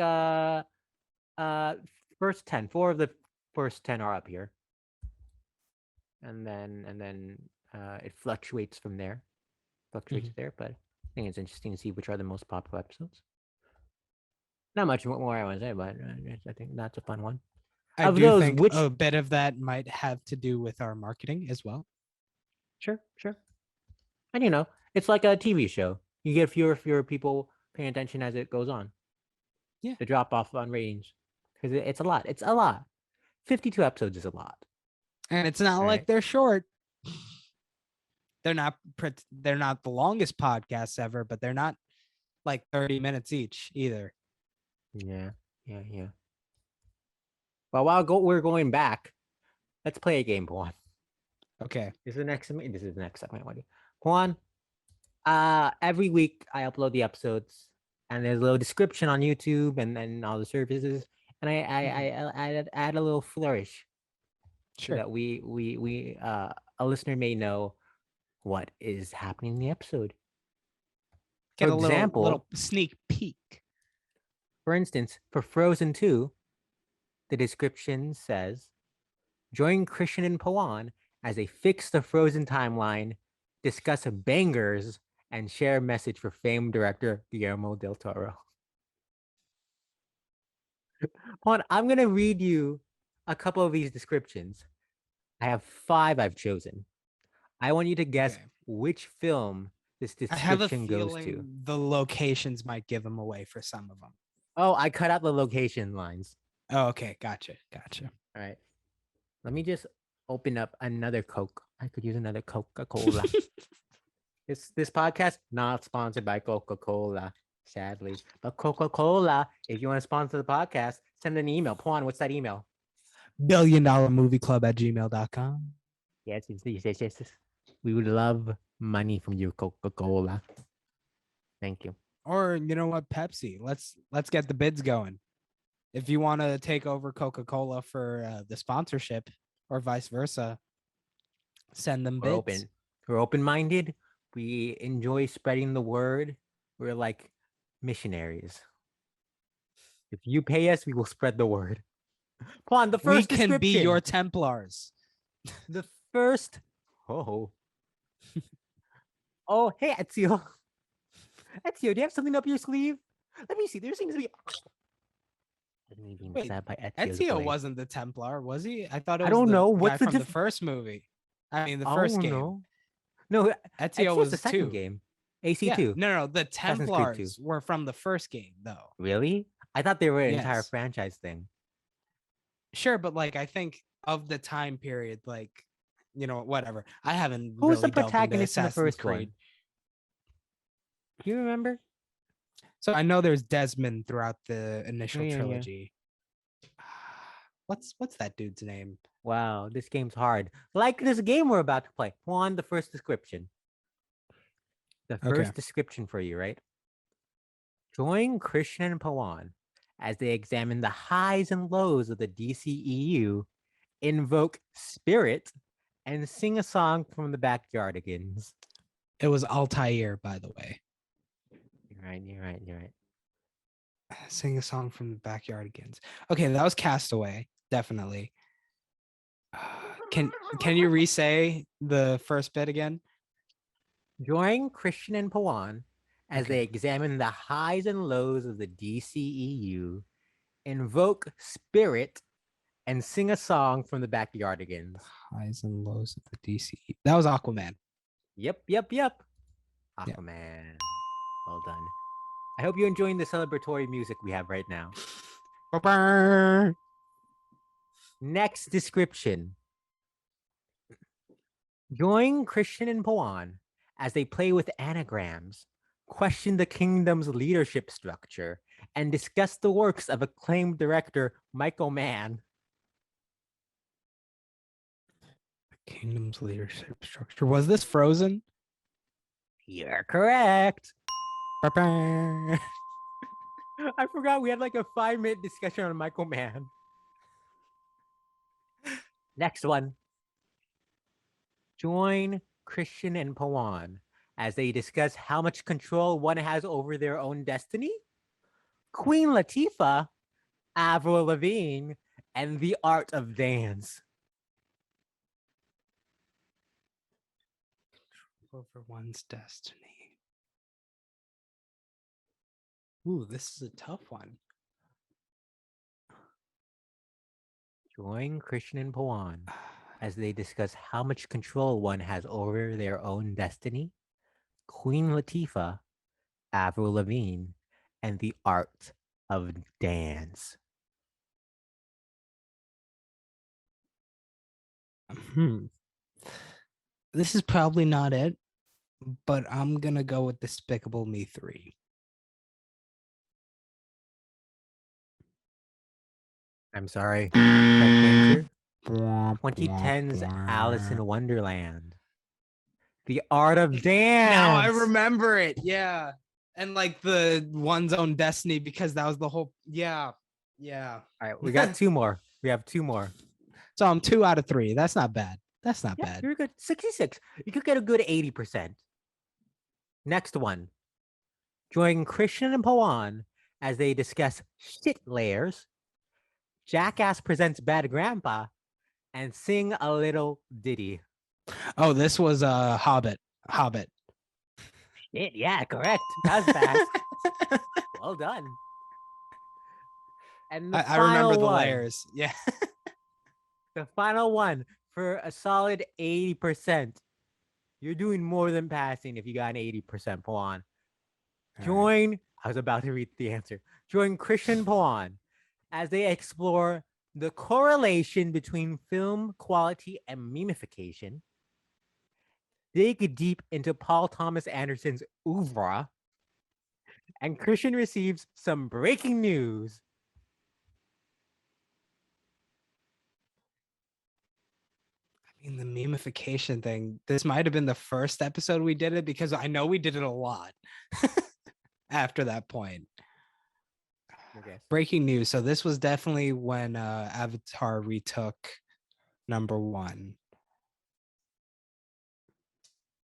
A: first 10, 4 of the first 10 are up here. And then it fluctuates from there. There, but I think it's interesting to see which are the most popular episodes. Not much more I want to say, but I think that's a fun one.
B: I do think a bit of that might have to do with our marketing as well.
A: Sure. And it's like a TV show. You get fewer people paying attention as it goes on.
B: Yeah.
A: The drop off on ratings. Because it's a lot. It's a lot. 52 episodes is a lot.
B: And it's not like they're short. They're not the longest podcasts ever, but they're not like 30 minutes each either.
A: Yeah. But while we're going back, let's play a game, Pawan.
B: Okay.
A: This is the next segment. Pawan, every week I upload the episodes, and there's a little description on YouTube and all the services, and I add a little flourish, so that a listener may know what is happening in the episode.
B: Get a little sneak peek.
A: For instance, for Frozen 2, the description says, join Christian and Pawan as they fix the Frozen timeline, discuss bangers, and share a message for famed director Guillermo del Toro. Pawan, I'm going to read you a couple of these descriptions. I have 5 I've chosen. I want you to guess which film this description goes to.
B: The locations might give them away for some of them.
A: Oh, I cut out the location lines.
B: Oh, okay. Gotcha.
A: All right. Let me just open up another Coke. I could use another Coca-Cola. This podcast not sponsored by Coca-Cola, sadly. But Coca-Cola, if you want to sponsor the podcast, send an email. Pawan, what's that email?
B: $1,000,000movieclub@gmail.com.
A: Yes. We would love money from you, Coca-Cola. Thank you.
B: Or you know what, Pepsi? Let's get the bids going. If you want to take over Coca-Cola for the sponsorship, or vice versa, send them bids.
A: We're open-minded. We enjoy spreading the word. We're like missionaries. If you pay us, we will spread the word. Pawan, the first
B: we can be your Templars.
A: The first. Oh, hey, Ezio. Ezio, do you have something up your sleeve? Let me see. There seems to be.
B: Wait, Ezio wasn't the Templar, was he? I thought it was.
A: I don't know.
B: What's the the first movie? I mean, the first game.
A: No,
B: Ezio was
A: the second game. AC2.
B: Yeah. No, the Templars were from the first game, though.
A: Really? I thought they were an entire franchise thing.
B: Sure, but like I think of the time period, like whatever. I haven't.
A: Who's the protagonist in the first one? Do you remember?
B: So I know there's Desmond throughout the initial trilogy. What's that dude's name?
A: Wow, this game's hard. Like this game we're about to play. Pawan, the first description. The first description for you, right? Join Christian and Pawan as they examine the highs and lows of the DCEU, invoke spirit, and sing a song from the Backyardigans.
B: It was Altair, by the way.
A: You're right.
B: Sing a song from the Backyardigans. Okay, that was Castaway, definitely. Can you re-say the first bit again?
A: Join Christian and Pawan as they examine the highs and lows of the DCEU, invoke spirit, and sing a song from the Backyardigans.
B: Highs and lows of the DCEU. That was Aquaman.
A: Yep. Aquaman. Well done. I hope you're enjoying the celebratory music we have right now. Next description. Join Christian and Pawan as they play with anagrams, question the kingdom's leadership structure, and discuss the works of acclaimed director Michael Mann.
B: The kingdom's leadership structure. Was this Frozen?
A: You're correct. I forgot we had like a 5-minute discussion on Michael Mann. Next one. Join Christian and Pawan as they discuss how much control one has over their own destiny, Queen Latifah, Avril Lavigne, and the art of dance.
B: Over one's destiny. Ooh, this is a tough one.
A: Join Christian and Pawan as they discuss how much control one has over their own destiny, Queen Latifah, Avril Lavigne, and the art of dance.
B: Hmm. This is probably not it, but I'm gonna go with Despicable Me 3.
A: I'm sorry. Correct answer. 2010's Alice in Wonderland. The art of
B: Now I
A: dance.
B: remember it. Yeah. And like the one's own destiny, because that was the whole. Yeah. Yeah.
A: All right, we got two more. We have two more.
B: So I'm 2 out of 3. That's not bad. That's not
A: Yeah,
B: bad.
A: you're good. 66. You could get a good 80%. Next one. Join Christian and Pawan as they discuss shit layers, Jackass presents Bad Grandpa, and sing a little ditty.
B: Oh, this was a Hobbit. Hobbit.
A: Shit, yeah, correct. That was fast. Well done. And the
B: I remember
A: final
B: the
A: one.
B: layers. Yeah.
A: The final one for a solid 80%. You're doing more than passing if you got an 80%, Pawan. Join, I was about to read the answer. Join Christian Pawan as they explore the correlation between film quality and memification, dig deep into Paul Thomas Anderson's oeuvre, and Christian receives some breaking news.
B: I mean, the memification thing, this might have been the first episode we did it, because I know we did it a lot after that point.
A: Okay.
B: Breaking news. So this was definitely when Avatar retook #1.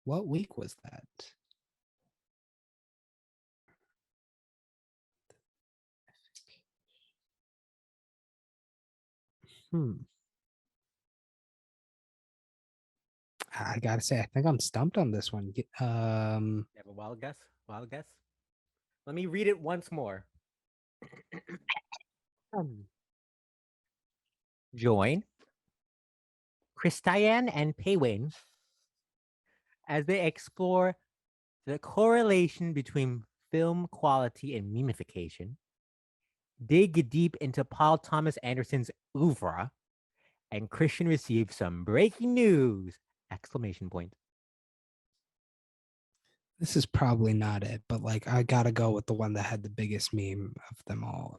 B: What week was that? I gotta say, I think I'm stumped on this one.
A: You have a wild guess? Wild guess? Let me read it once more. Join Christian and Pawan as they explore the correlation between film quality and memification, dig deep into Paul Thomas Anderson's oeuvre, and Christian receives some breaking news! Exclamation point.
B: This is probably not it, but like I gotta go with the one that had the biggest meme of them all.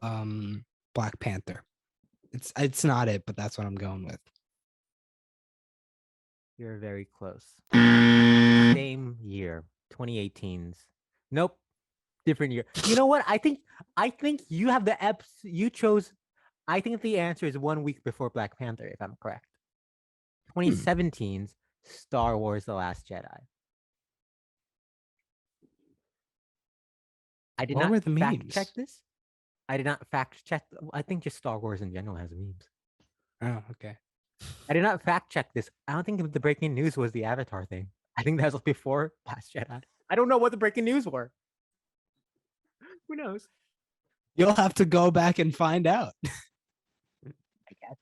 B: Black Panther. It's not it, but that's what I'm going with.
A: You're very close. Same year, 2018's. Nope, different year. You know what? I think you have the eps. You chose. I think the answer is 1 week before Black Panther, if I'm correct. 2017's Star Wars: The Last Jedi. I did
B: What
A: not
B: were the
A: fact
B: memes?
A: check this. I did not fact check. I think just Star Wars in general has memes.
B: Oh, okay.
A: I did not fact check this. I don't think the breaking news was the Avatar thing. I think that was before Last Jedi. I don't know what the breaking news were. Who knows?
B: You'll have to go back and find out.
A: I guess.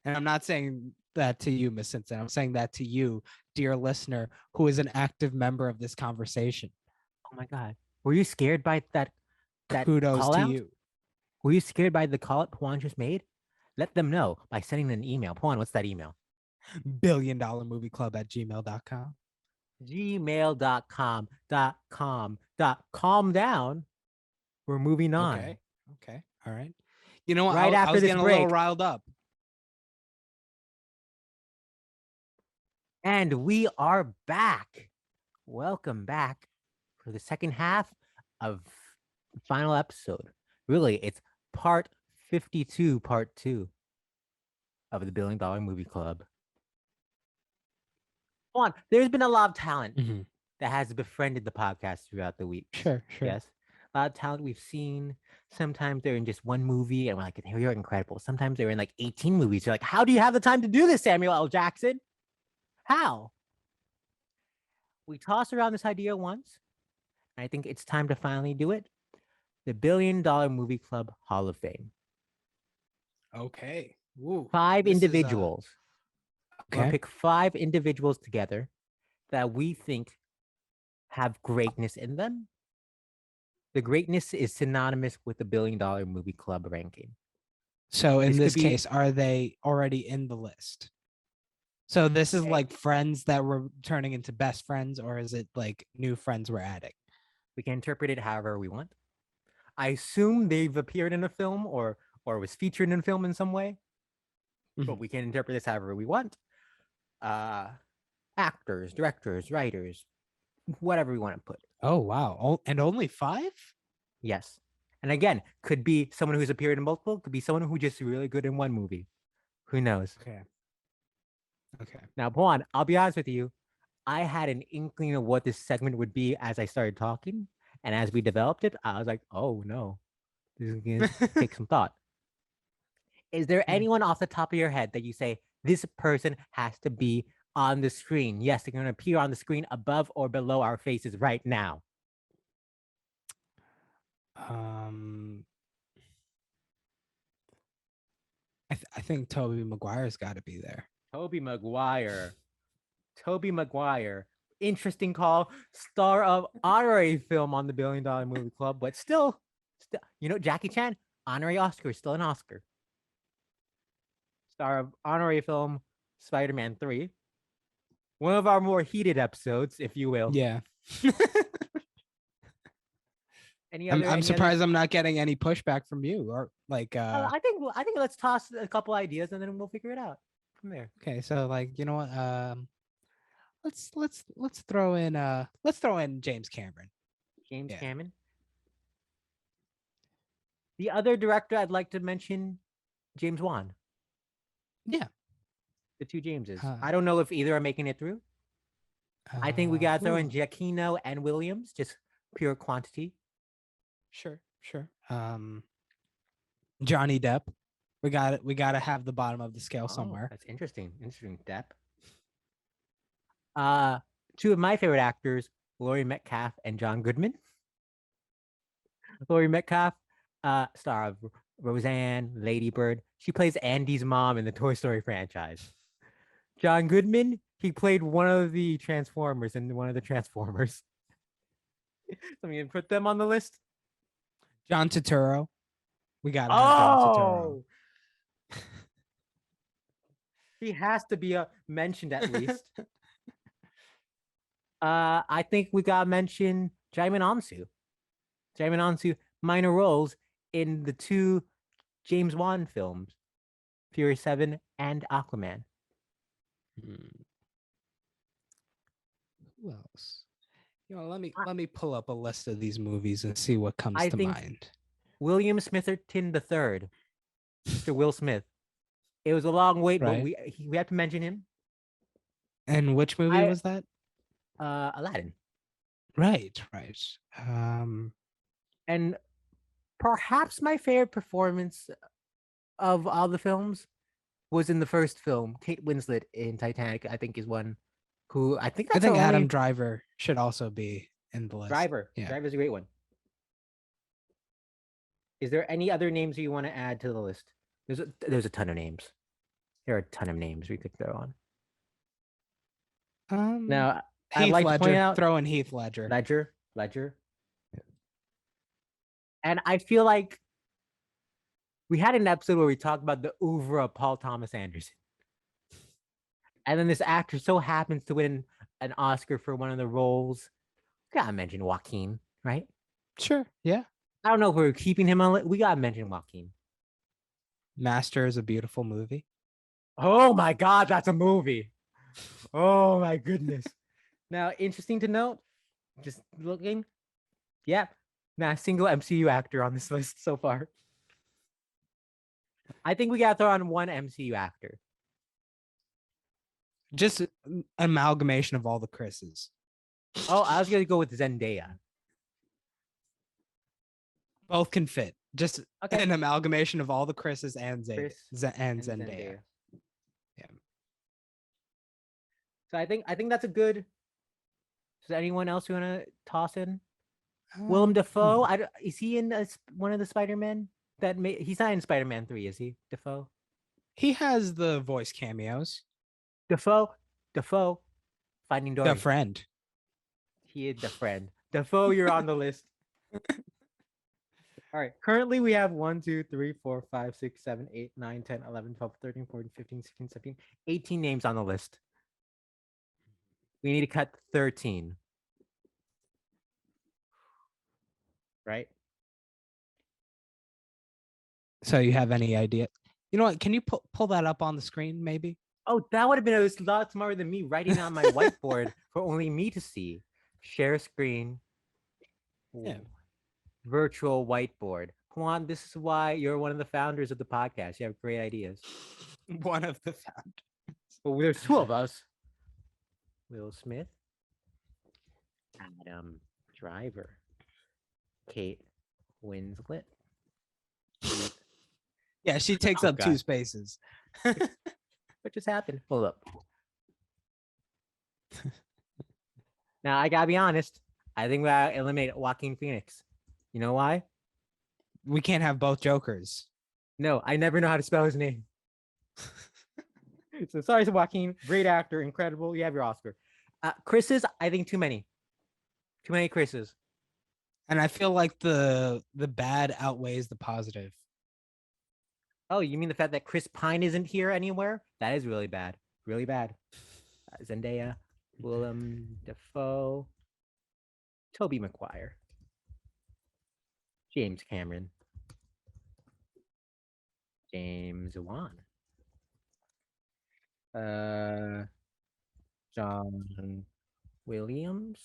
B: And I'm not saying that to you, Miss Simpson. I'm saying that to you, dear listener, who is an active member of this conversation.
A: Oh my god. Were you scared by that
B: Kudos
A: call
B: to
A: out?
B: you.
A: Were you scared by the call out Puan just made? Let them know by sending an email. Puan, what's that email?
B: $1,000,000movieclub@gmail.com.
A: Calm down. We're moving on.
B: Okay. All right. You know what?
A: Right
B: I
A: after
B: was
A: this
B: getting a
A: break.
B: little riled up.
A: And we are back. Welcome back for the second half of the final episode. Really, it's part 52, part 2 of the $1 Billion Movie Club. Come on, there's been a lot of talent that has befriended the podcast throughout the week.
B: Sure.
A: Yes. A lot of talent we've seen. Sometimes they're in just one movie and we're like, you're incredible. Sometimes they're in like 18 movies. You're like, how do you have the time to do this, Samuel L. Jackson? How? We tossed around this idea once, and I think it's time to finally do it. The $1 Billion Movie Club Hall of Fame.
B: Okay. Woo.
A: Five
B: This is
A: individuals. We're gonna
B: okay.
A: pick 5 individuals together that we think have greatness in them. The greatness is synonymous with the $1 billion movie club ranking.
B: So in
A: This could
B: this
A: be
B: case, are they already in the list? So this is like friends that were turning into best friends, or is it like new friends we're adding?
A: we can interpret it however we want. I assume they've appeared in a film or was featured in a film in some way, but we can interpret this however we want. Uh, Actors, directors, writers, whatever we want to put.
B: Oh wow! And only 5?
A: Yes. And again, could be someone who's appeared in multiple, could be someone who's just really good in one movie. Who knows?
B: Okay. Okay.
A: Now, Juan, I'll be honest with you. I had an inkling of what this segment would be as I started talking. And as we developed it, I was like, oh no, this is going to take some thought. Is there anyone off the top of your head that you say, this person has to be on the screen? Yes, they're going to appear on the screen above or below our faces right now.
B: I think Tobey Maguire's got to be there.
A: Tobey Maguire. Tobey Maguire. Interesting call. Star of honorary film on the $1 billion movie club, but still, Jackie Chan, honorary Oscar, still an Oscar. Star of honorary film, Spider-Man 3. One of our more heated episodes, if you will.
B: Yeah.
A: I'm
B: surprised I'm not getting any pushback from you, or like
A: I think let's toss a couple ideas and then we'll figure it out from there.
B: Okay, so like, you know what? Let's throw in James Cameron.
A: James Cameron. The other director I'd like to mention, James Wan.
B: Yeah.
A: The 2 Jameses. I don't know if either are making it through. I think we gotta throw in Giacchino and Williams, just pure quantity.
B: Sure. Johnny Depp. We gotta have the bottom of the scale somewhere.
A: That's interesting. Depp. 2 of my favorite actors, Laurie Metcalf and John Goodman. Laurie Metcalf, star of Roseanne, Lady Bird. She plays Andy's mom in the Toy Story franchise. John Goodman, he played one of the Transformers in one of the Transformers. So I'm gonna put them on the list.
B: John Turturro. We gotta have John Turturro.
A: He has to be mentioned at least. I think we gotta mention Jaimin Ansu. Jaimin Ansu, minor roles in the 2 James Wan films, Fury 7 and Aquaman.
B: Who else? Let me pull up a list of these movies and see what comes to mind.
A: William Smitherton III, Mr. Will Smith. It was a long wait, but we have to mention him.
B: And which movie was that?
A: Aladdin.
B: Right.
A: And perhaps my favorite performance of all the films was in the first film. Kate Winslet in Titanic, I think, is one who I think
B: Adam Driver should also be in the list.
A: Driver's a great one. Is there any other names you want to add to the list? There's a ton of names. There are a ton of names we could throw on. Now, I'd like to point out,
B: throw in Heath Ledger.
A: Ledger. And I feel like we had an episode where we talked about the oeuvre of Paul Thomas Anderson. And then this actor so happens to win an Oscar for one of the roles. Gotta mention Joaquin, right?
B: Sure, yeah.
A: I don't know if we're keeping him on. We gotta mention Joaquin.
B: Master is a beautiful movie.
A: Oh my God, that's a movie. Oh my goodness. Now, interesting to note, just looking, not a single MCU actor on this list so far. I think we gotta throw on one MCU actor.
B: Just an amalgamation of all the Chris's.
A: Oh, I was gonna go with Zendaya.
B: Both can fit. Just an amalgamation of all the Chris's and Zendaya. Yeah.
A: So I think that's a good. Does anyone else you want to toss in? Willem Dafoe. Is he in one of the Spider-Man? He's not in Spider-Man 3, is he? Dafoe.
B: He has the voice cameos.
A: Defoe, Finding
B: The
A: Dory.
B: friend.
A: He is the friend. Defoe, you're on the list. All right. Currently, we have 1, 2, 3, 4, 5, 6, 7, 8, 9, 10, 11, 12, 13, 14, 15, 16, 17, 18 names on the list. We need to cut 13. Right?
B: So you have any idea? You know what? Can you pull that up on the screen, maybe?
A: Oh, that would have been a lot smarter than me writing on my whiteboard for only me to see. Share screen.
B: Yeah.
A: Virtual whiteboard. Juan, this is why you're one of the founders of the podcast. You have great ideas.
B: One of the founders.
A: Well, there's two of us. Will Smith, Adam Driver, Kate Winslet.
B: Yeah, she takes up 2 spaces.
A: What just happened? Hold up. Now, I gotta be honest. I think we gotta eliminate Joaquin Phoenix. You know why?
B: We can't have both Jokers.
A: No, I never know how to spell his name. So sorry, Joaquin. Great actor, incredible. You have your Oscar. Chris's, I think too many. Too many Chris's.
B: And I feel like the bad outweighs the positive.
A: Oh, you mean the fact that Chris Pine isn't here anywhere? That is really bad. Really bad. Zendaya, Willem Dafoe, Tobey Maguire, James Cameron, James Wan, John Williams,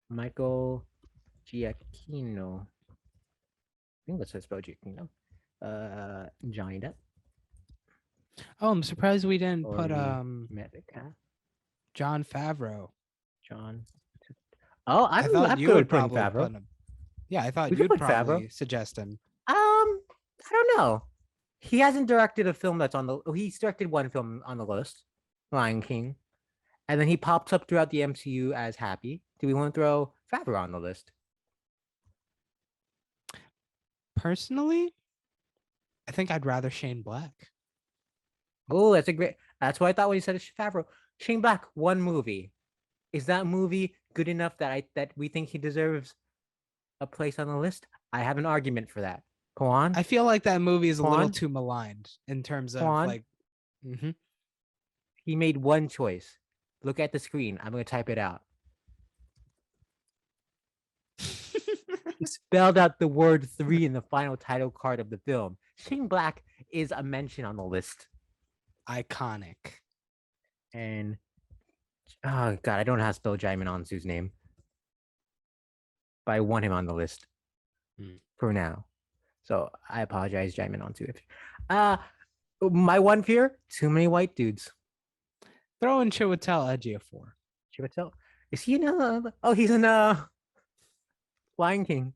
A: Michael Giacchino. I think that's how I spell Giacchino. Johnny Depp.
B: Oh, I'm surprised we didn't put
A: Medica.
B: John Favreau.
A: John. Oh,
B: I thought you would probably
A: Favreau.
B: put him. Yeah, I thought you'd probably suggest him.
A: I don't know. He hasn't directed a film that's on the. He's directed one film on the list, Lion King, and then he pops up throughout the MCU as Happy. Do we want to throw Favreau on the list?
B: Personally, I think I'd rather Shane Black.
A: Oh, that's a great. That's what I thought when you said Favreau. Shane Black, one movie. Is that movie good enough that we think he deserves a place on the list? I have an argument for that. Pawan?
B: I feel like that movie is a little too maligned in terms of like.
A: He made one choice. Look at the screen. I'm going to type it out. He spelled out the word 3 in the final title card of the film. Shane Black is a mention on the list.
B: Iconic.
A: And oh god, I don't know how to spell Jaimin Onsu's name. But I want him on the list for now. So I apologize, Jaimin Onsu. My one fear, too many white dudes.
B: Throw in Chiwetel Ejiofor.
A: Chiwetel? Is he in oh, he's in Lion King.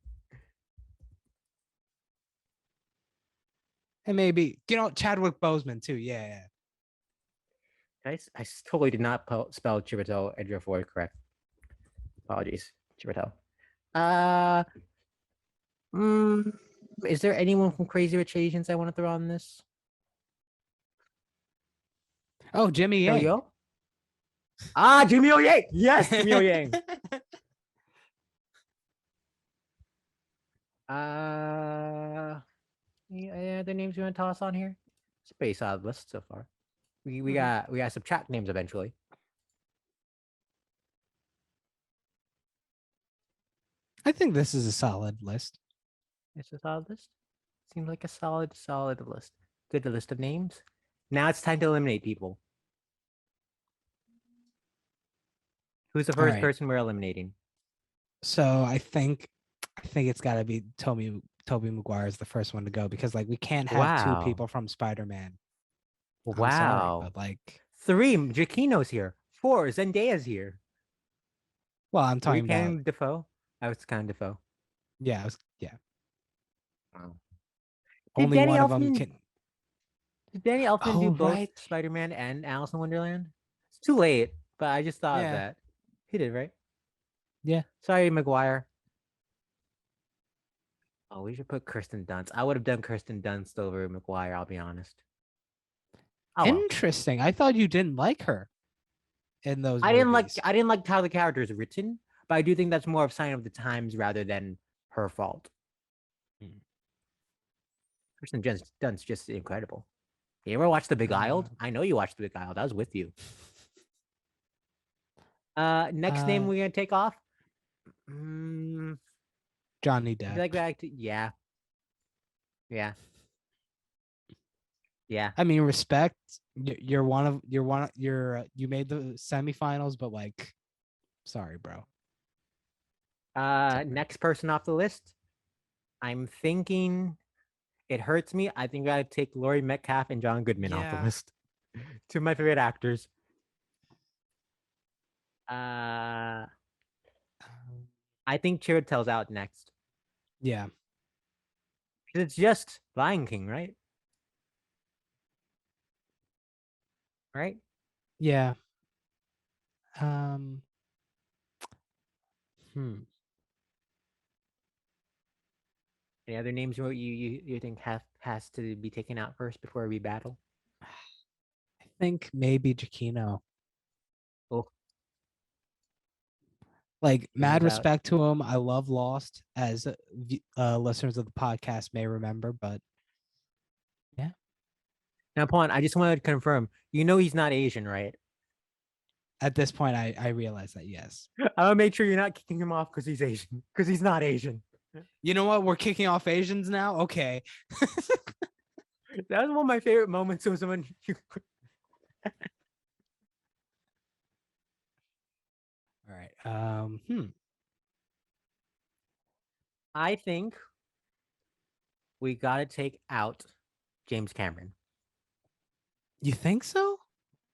B: And maybe, Chadwick Boseman too. Yeah.
A: I totally did not spell Chiwetel Ejiofor correct. Apologies, Chiwetel. Is there anyone from Crazy Rich Asians I want to throw on this?
B: Oh, Jimmy Yang.
A: Yo? Jimmy O Yang. Yes, Jimmy O Yang. Any other names you want to toss on here? It's a pretty solid list so far. We got subtract names eventually.
B: I think this is a solid list.
A: It's a solid list. Seems like a solid list. Good list of names. Now it's time to eliminate people. Who's the first person we're eliminating?
B: So I think it's got to be Tobey Maguire is the first one to go because we can't have 2 people from Spider-Man.
A: Wow.
B: I'm sorry, but
A: 3, Giacchino's here. 4, Zendaya's here.
B: Well, I'm talking about
A: Defoe. I was kind of Defoe.
B: Yeah,
A: Wow.
B: Only one of them can.
A: Did Danny Elfman do both Spider-Man and Alice in Wonderland? It's too late, but I just thought of that. He did, right?
B: Yeah.
A: Sorry, Maguire. Oh, we should put Kirsten Dunst. I would have done Kirsten Dunst over Maguire, I'll be honest. Oh well.
B: Interesting. I thought you didn't like her in those movies.
A: I didn't like how the character is written, but I do think that's more of a sign of the times rather than her fault.
B: Hmm.
A: Kristen Dunst's just incredible. You ever watch The Big Isle?
B: Uh,
A: I know you watched The Big Isle. I was with you. Next name
B: uh,
A: we're gonna take off. Mm,
B: Johnny
A: I
B: Depp.
A: feel like yeah, yeah, yeah.
B: I mean, respect. You made the semifinals, but like, sorry, bro. Sorry.
A: Next person off the list. I'm thinking it hurts me. I think I'd take Laurie Metcalf and John Goodman off the
B: Yeah.
A: list. Two of my favorite actors. Uh, I think Chiwetel's out next.
B: Yeah.
A: It's just Lion King, right? Right?
B: Yeah. Um. Hmm.
A: Any other names you think has to be taken out first before we battle?
B: I think maybe Giacchino.
A: Oh,
B: Like, mad
A: Giacchino's out.
B: respect to him. I love Lost, as listeners of the podcast may remember. But yeah,
A: Now, Pawan, I just wanted to confirm. You know he's not Asian, right?
B: at this point, I realize that yes.
A: I want to make sure you're not kicking him off because he's Asian. Because he's not Asian.
B: You know what? We're kicking off Asians now. Okay.
A: That was one of my favorite moments of someone.
B: All right.
A: I think we gotta take out James Cameron.
B: You think so?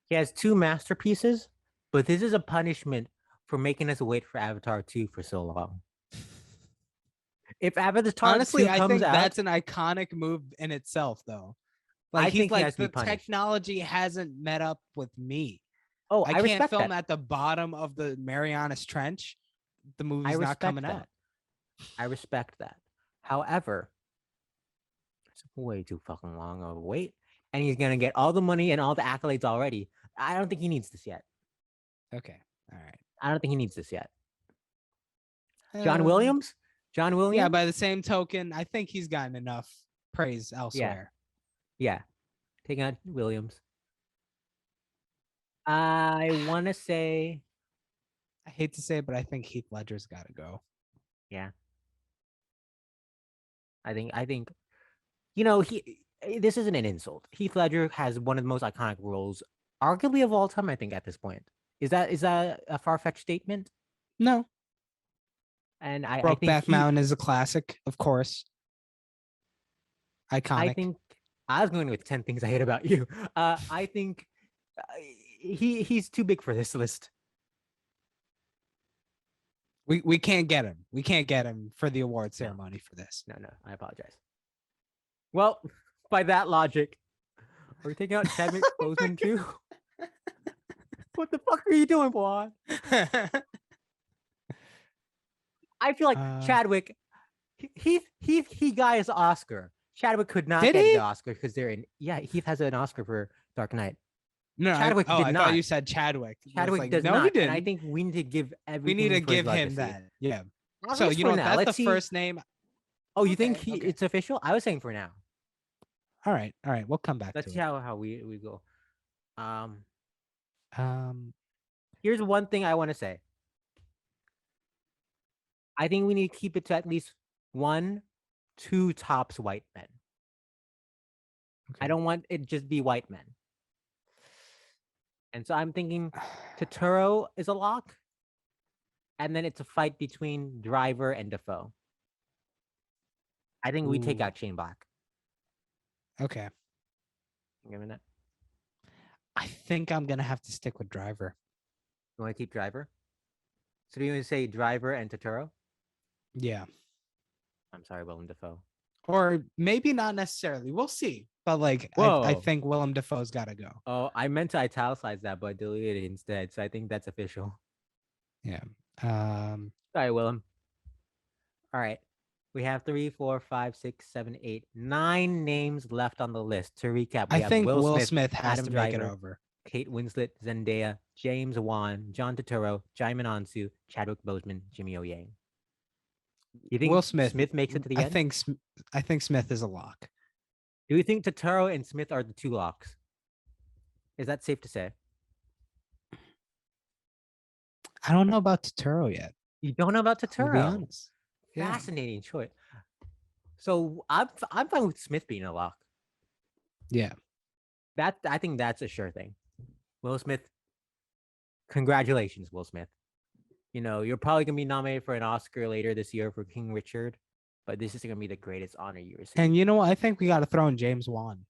A: He has two masterpieces, but this is a punishment for making us wait for Avatar 2 for so long. If Avatar
B: Honestly,
A: 2
B: I
A: comes
B: think
A: out,
B: that's an iconic move in itself, though. Like,
A: I
B: he's
A: think he
B: like,
A: has to be
B: the
A: punished.
B: technology hasn't met up with me.
A: Oh,
B: I
A: I
B: can't
A: respect
B: film
A: that.
B: at the bottom of the Marianas Trench. The
A: I
B: movie's not coming
A: respect that.
B: out.
A: I respect that. However, it's way too fucking long of a wait, and he's gonna get all the money and all the accolades already. I don't think he needs this yet.
B: Okay. All right.
A: I don't think he needs this yet. John
B: Um,
A: Williams? John
B: yeah,
A: Williams?
B: by the same token, I think he's gotten enough praise
A: Yeah,
B: elsewhere.
A: yeah. Taking out Williams. I want to say,
B: I hate to say it, but I think Heath Ledger's got to go.
A: yeah. I think, you know, this isn't an insult. Heath Ledger has one of the most iconic roles, arguably of all time. I think at this point, is that a far fetched statement?
B: No,
A: And I think
B: Brokeback Mountain is a classic, of course.
A: I
B: Iconic.
A: think I was going with 10 things I hate about you. I think uh, he's too big for this list.
B: We can't get him. We can't get him for the award
A: No,
B: ceremony for this.
A: no, I apologize. Well, by that logic, are we taking out Chadwick Boseman too? What the fuck are you doing, boy? I feel like Chadwick, he got his Oscar. Chadwick could not
B: Did
A: get
B: he?
A: the Oscar because they're in. Yeah, Heath has an Oscar for Dark Knight.
B: No,
A: Chadwick did
B: I
A: not.
B: thought you said Chadwick.
A: Chadwick
B: like,
A: does
B: no,
A: not.
B: he didn't.
A: And I think we need to give
B: We
A: everything
B: need to
A: for his
B: give him
A: legacy.
B: that. Yeah.
A: I'll
B: So
A: guess
B: you
A: for
B: know
A: now.
B: that's
A: Let's
B: the
A: see.
B: first name.
A: Oh, you
B: Okay,
A: think
B: okay.
A: it's official? I was saying for now.
B: All right. We'll come back
A: Let's
B: to
A: see
B: it.
A: how we go.
B: Um,
A: Here's one thing I want to say. I think we need to keep it to at least 1, 2 tops white men.
B: okay.
A: I don't want it just be white men. And so I'm thinking Totoro is a lock. And then it's a fight between Driver and Defoe. I think we take
B: Ooh.
A: out Shane Black.
B: Okay.
A: Give me that.
B: I think I'm gonna have to stick with Driver.
A: You want to keep Driver? So do you want to say Driver and Totoro?
B: Yeah.
A: I'm sorry, Willem Dafoe.
B: Or maybe not necessarily. We'll see. But like, I think Willem Dafoe's got to go.
A: Oh, I meant to italicize that, but deleted it instead. So I think that's official.
B: Yeah.
A: Sorry, Willem. All right. We have 3, 4, 5, 6, 7, 8, 9 names left on the list. To recap,
B: I
A: we have
B: think
A: Will
B: Will
A: Smith,
B: Smith has
A: Adam
B: to make it
A: Driver,
B: over.
A: Kate Winslet, Zendaya, James Wan, John Turturro, Jaimin Ansu, Chadwick Boseman, Jimmy O Yang. You think
B: Will Smith.
A: Smith makes it to the end?
B: I think Smith is a lock.
A: Do you think Turturro and Smith are the two locks? Is that safe to say?
B: I don't know about Turturro yet.
A: You don't know about
B: To be
A: Turturro?
B: honest. Yeah.
A: Fascinating choice. So I'm fine with Smith being a lock.
B: Yeah.
A: I think that's a sure thing. Will Smith, congratulations, Will Smith. You know, you're probably gonna be nominated for an Oscar later this year for King Richard, but this is gonna be the greatest honor you receive.
B: And you know what? I think we got to throw in James Wan.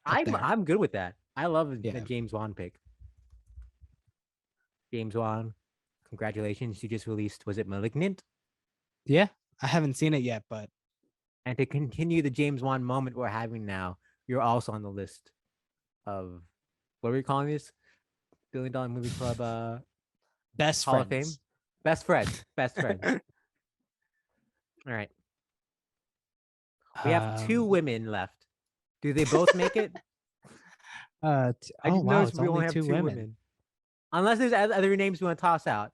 A: I'm good with that. I love
B: Yeah.
A: the James Wan pick. James Wan, congratulations! You just released. Was it *Malignant*?
B: Yeah, I haven't seen it yet, but
A: and to continue the James Wan moment we're having now, you're also on the list of what are we calling this? $1 billion Movie Club
B: best
A: Hall
B: friends.
A: of Fame? Best friends. Best friends. All right. We have 2 women left. Do they both make it?
B: I just
A: noticed
B: it's
A: we
B: only
A: have
B: 2 women.
A: Unless there's other names we want to toss out.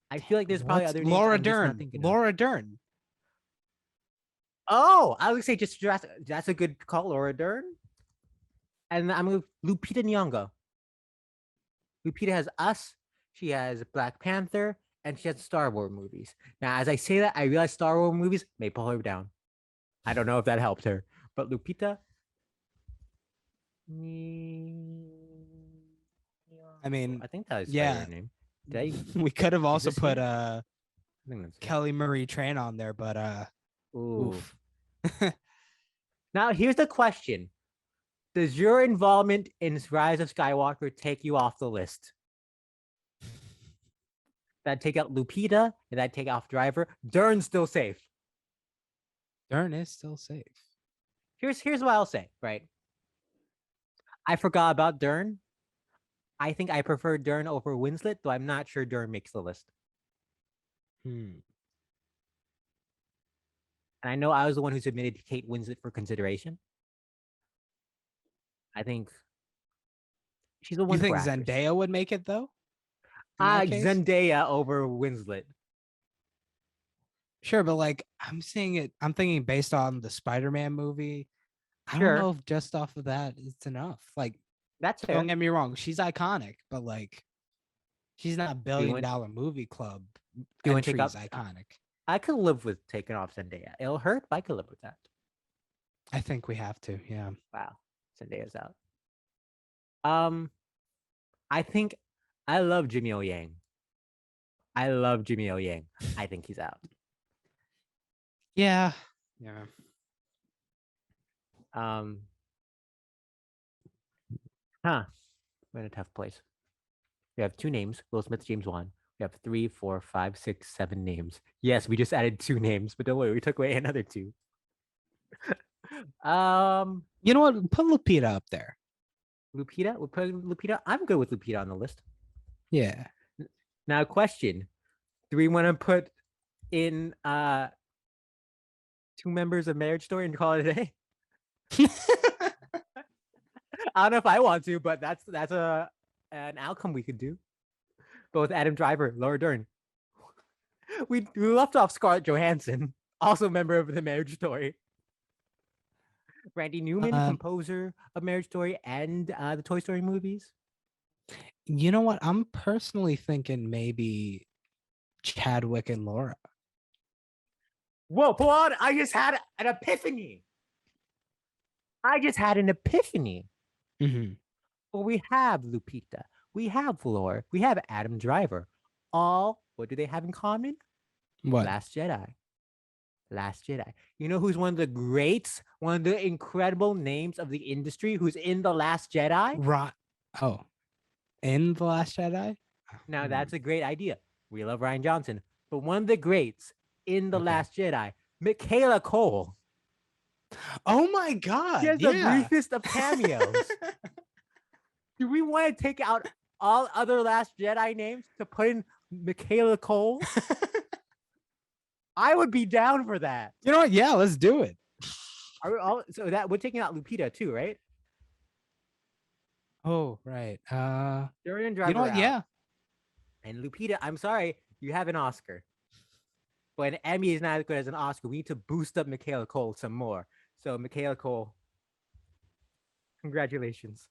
A: I feel like there's probably other names.
B: Laura Dern. Laura Dern.
A: Oh, I would say just that's a good call, Laura Dern. And I'm going to Lupita Nyong'o. Lupita has Us. She has Black Panther, and she has Star Wars movies. Now, as I say that, I realize Star Wars movies may pull her down. I don't know if that helped her, but Lupita.
B: I mean,
A: I think that is
B: her
A: name.
B: We could have also put
A: Kelly
B: Marie Tran on there, but oof.
A: Now here's the question: does your involvement in Rise of Skywalker take you off the list? That take out Lupita, and that take off Driver. Dern's still safe.
B: Dern is still safe.
A: Here's what I'll say. Right, I forgot about Dern. I think I prefer Dern over Winslet, though I'm not sure Dern makes the list. And I know I was the one who submitted Kate Winslet for consideration. I think she's a wonderful actress.
B: You think Zendaya would make it though?
A: Zendaya over Winslet.
B: Sure, but like I'm thinking based on the Spider-Man movie. I don't know if just off of that it's enough. Like
A: that's fair.
B: Don't get me wrong, she's iconic, but like she's not $1 billion movie club. Entry's iconic.
A: I could live with taking off Zendaya. It'll hurt, but I could live with that.
B: I think we have to, yeah.
A: Wow. Zendaya's out. I think I love Jimmy O Yang. I think he's out.
B: Yeah.
A: We're in a tough place. We have 2 names: Will Smith, James Wan. We have 3, 4, 5, 6, 7 names. Yes, we just added 2 names, but don't worry, we took away another 2.
B: You know what? Put Lupita up there.
A: Lupita? We'll put Lupita. I'm good with Lupita on the list.
B: Yeah.
A: Now, question: do we want to put in 2 members of Marriage Story and call it a day? I don't know if I want to, but that's an outcome we could do. Both Adam Driver, Laura Dern. We left off Scarlett Johansson, also a member of the Marriage Story. Randy Newman, composer of Marriage Story and the Toy Story movies.
B: You know what? I'm personally thinking maybe Chadwick and Laura.
A: Whoa, Pawan, I just had an epiphany. Well, we have Lupita. We have Laura. We have Adam Driver. All, what do they have in common?
B: What?
A: Last Jedi. You know who's one of the greats, one of the incredible names of the industry who's in The Last Jedi?
B: In The Last Jedi?
A: Now, that's a great idea. We love Rian Johnson. But one of the greats in The Last Jedi, Michaela Cole.
B: Oh my God.
A: She has the briefest of cameos. Do we want to take out all other Last Jedi names to put in Michaela Cole? I would be down for that.
B: You know what? Yeah, let's do it.
A: Are we all, so that we're taking out Lupita too, right?
B: Oh, right.
A: Durian
B: You know
A: Driver
B: what?
A: out.
B: Yeah.
A: And Lupita, I'm sorry, you have an Oscar. But an Emmy is not as good as an Oscar. We need to boost up Michaela Cole some more. So Michaela Cole, congratulations.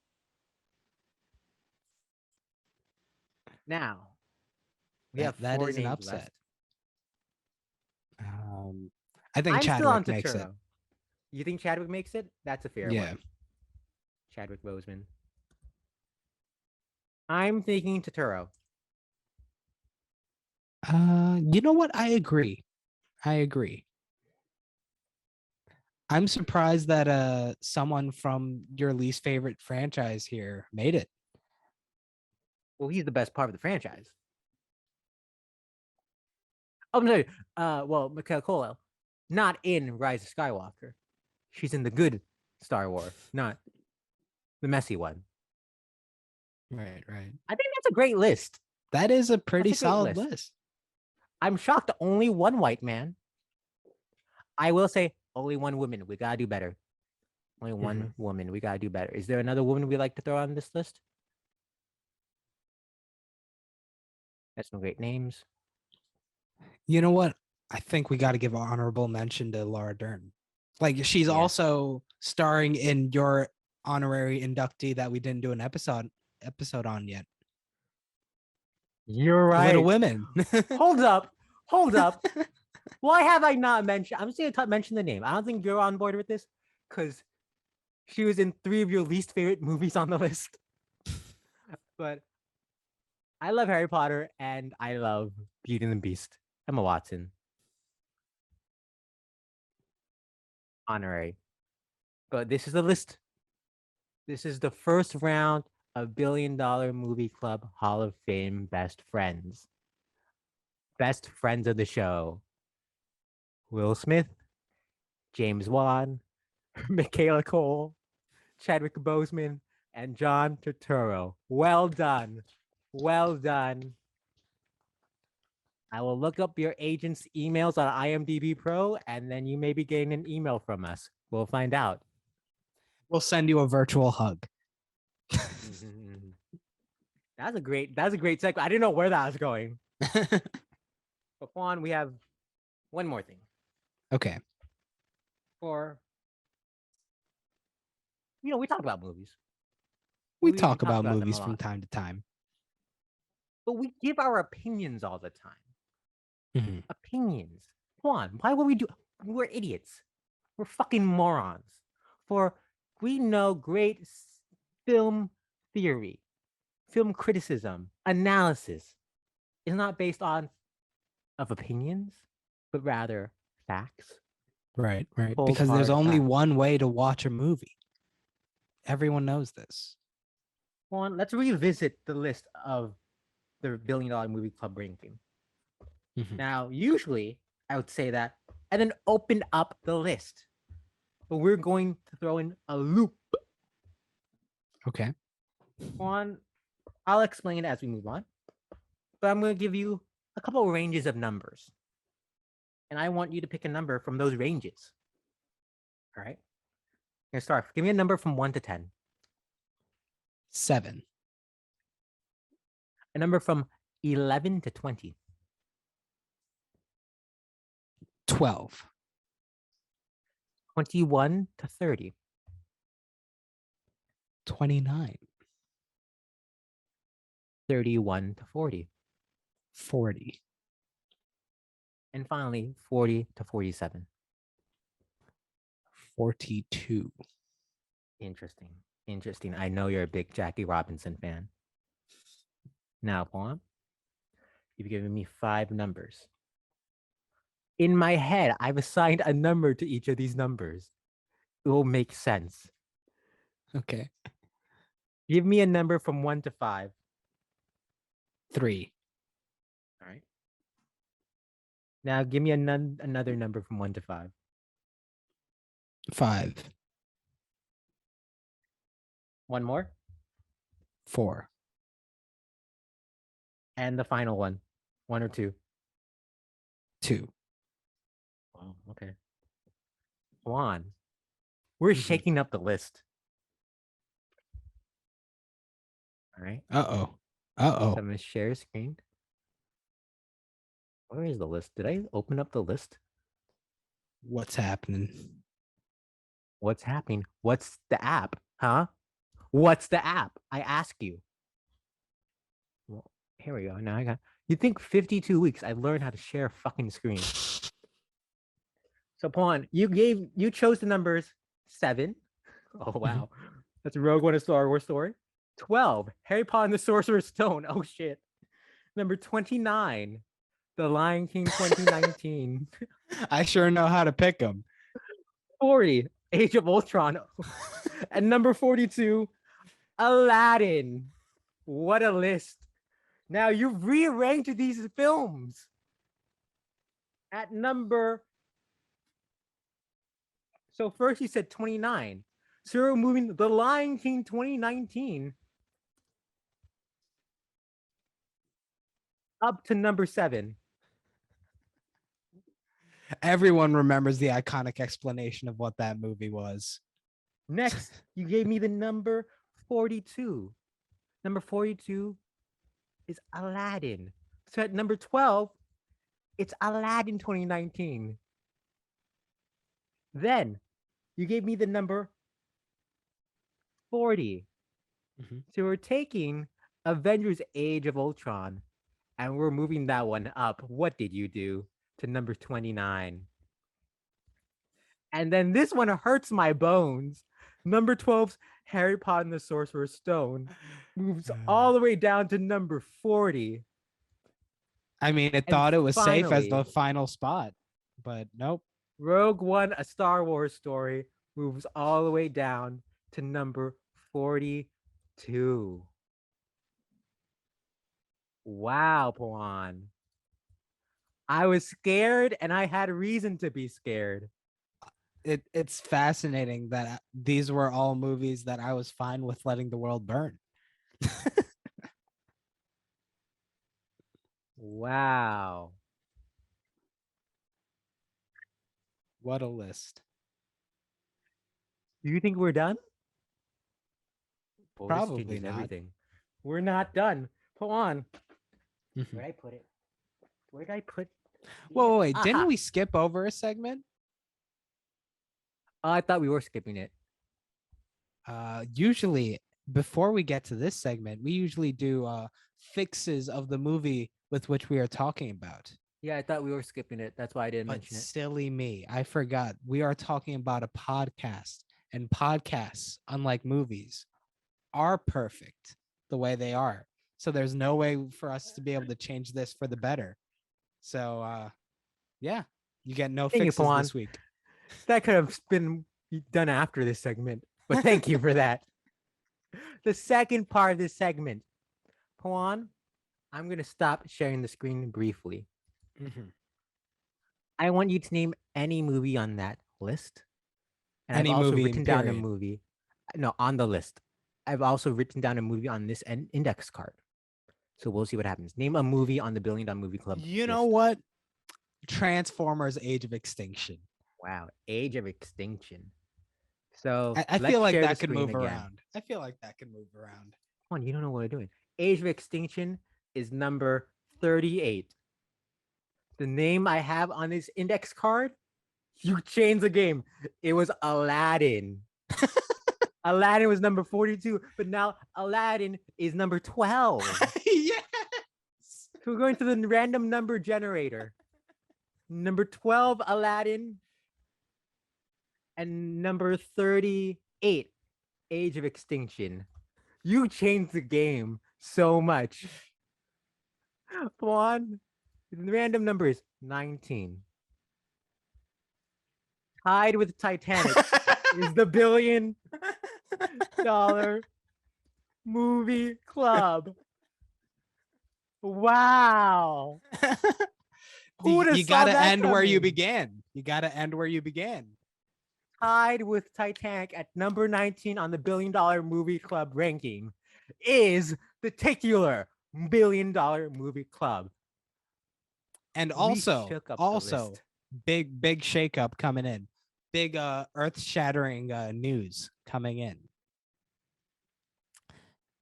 A: Now we have
B: That
A: four
B: is an
A: names
B: upset.
A: left.
B: I think
A: I'm still on
B: Chadwick makes it.
A: Turturro. You think Chadwick makes it? That's a fair one. Chadwick Boseman. I'm thinking Turturro.
B: You know what? I agree. I'm surprised that someone from your least favorite franchise here made it.
A: Well, he's the best part of the franchise. Oh, I'm sorry. Well, Michaela Cole, not in Rise of Skywalker. She's in the good Star Wars, not the messy one.
B: Right.
A: I think that's a great list.
B: That is a pretty solid list.
A: I'm shocked only one white man. I will say only one woman. We gotta do better. Only one woman. We gotta do better. Is there another woman we like to throw on this list? That's some great names.
B: You know what? I think we got to give an honorable mention to Laura Dern. Like she's also starring in your honorary inductee that we didn't do an episode on yet.
A: You're right.
B: Little Women.
A: Hold up. Why have I not mentioned? I'm just gonna mention the name. I don't think you're on board with this because she was in 3 of your least favorite movies on the list. But I love Harry Potter and I love Beauty and the Beast. Emma Watson. Honorary. But this is the list. This is the first round of $1 Billion Movie Club Hall of Fame Best Friends. Best friends of the show. Will Smith, James Wan, Michaela Cole, Chadwick Boseman, and John Turturro. Well done. I will look up your agent's emails on IMDb Pro, and then you may be getting an email from us. We'll find out.
B: We'll send you a virtual hug.
A: That's a great segment. I didn't know where that was going. But Juan, we have one more thing.
B: Okay.
A: We talk about movies.
B: We talk about movies from time to time.
A: But we give our opinions all the time. Opinions. Juan, why would we do? We're idiots. We're fucking morons. For we know great film theory, film criticism, analysis is not based on opinions, but rather facts.
B: Right. Because there's only one way to watch a movie. Everyone knows this.
A: Juan, let's revisit the list of the $1 Billion Movie Club ranking. Now, usually I would say that and then open up the list. But we're going to throw in a loop.
B: Okay.
A: Juan, I'll explain it as we move on. But I'm going to give you a couple of ranges of numbers. And I want you to pick a number from those ranges. All right. I'm going to start. Give me a number from 1 to 10.
B: 7.
A: A number from 11 to 20.
B: 12.
A: 21 to 30.
B: 29.
A: 31 to 40.
B: 40.
A: And finally, 40 to 47.
B: 42.
A: Interesting. I know you're a big Jackie Robinson fan. Now, Pawan, you've given me 5 numbers. In my head, I've assigned a number to each of these numbers. It will make sense.
B: Okay.
A: Give me a number from 1 to 5.
B: 3.
A: All right. Now, give me another number from 1 to 5.
B: 5.
A: One more.
B: 4.
A: And the final one. 1 or 2.
B: 2.
A: Oh, okay. Juan, we're
B: Mhm.
A: shaking up the list. All right.
B: Uh-oh.
A: So I'm gonna share screen. Where is the list? Did I open up the list?
B: What's happening?
A: What's happening? What's the app? Huh? What's the app? I ask you. Well, here we go. Now I got. You think 52 weeks? I learned how to share a fucking screen. So, Pawn, you chose the numbers 7. Oh wow, that's Rogue One: A Star Wars Story. 12, Harry Potter and the Sorcerer's Stone. Oh shit. Number 29, The Lion King 2019.
B: I sure know how to pick them.
A: 40, Age of Ultron. And number 42, Aladdin. What a list. Now you've rearranged these films. At number. So first you said 29. So you're moving The Lion King 2019 up to number 7.
B: Everyone remembers the iconic explanation of what that movie was.
A: Next, you gave me the number 42. Number 42 is Aladdin. So at number 12, it's Aladdin 2019. Then you gave me the number 40.
B: Mm-hmm.
A: So we're taking Avengers Age of Ultron and we're moving that one up. What did you do to number 29? And then this one hurts my bones. Number 12's Harry Potter and the Sorcerer's Stone moves all the way down to number 40.
B: I mean, it thought it was safe as the final spot, but nope.
A: Rogue One: A Star Wars Story moves all the way down to number 42. Wow, Pawan. I was scared and I had reason to be scared.
B: It's fascinating that these were all movies that I was fine with letting the world burn.
A: Wow.
B: What a list.
A: Do you think we're done? Well,
B: Probably not.
A: Everything. We're not done. Pawan. Where did I put it? Where did I put?
B: Whoa, wait, didn't we skip over a segment?
A: I thought we were skipping it.
B: Usually, before we get to this segment, we usually do fixes of the movie with which we are talking about.
A: Yeah, I thought we were skipping it. That's why I didn't mention it.
B: Silly me. I forgot. We are talking about a podcast, and podcasts, unlike movies, are perfect the way they are. So there's no way for us to be able to change this for the better. So, yeah, you get no fixes this week.
A: That could have been done after this segment, but thank you for that. The second part of this segment, Pawan, I'm going to stop sharing the screen briefly. Mm-hmm. I want you to name any movie on that list. And I've also written down a movie. No, on the list. I've also written down a movie on this index card. So we'll see what happens. Name a movie on the $1 Billion Movie Club.
B: You know what? Transformers: Age of Extinction.
A: Wow, Age of Extinction. So
B: I feel like that could move around. I feel like that could move around.
A: Come on, you don't know what we're doing. Age of Extinction is number 38. The name I have on this index card, you changed the game. It was Aladdin. Aladdin was number 42, but now Aladdin is number 12.
B: Yes.
A: So we're going to the random number generator. Number 12, Aladdin. And number 38, Age of Extinction. You changed the game so much. Pawan, the random number is 19. Tied with Titanic is the $1 Billion Movie Club. Wow.
B: You gotta end where you began. You gotta end where you began.
A: Tied with Titanic at number 19 on the $1 Billion Movie Club ranking is the titular $1 Billion Movie Club.
B: And also, big shakeup coming in. Big earth-shattering news coming in.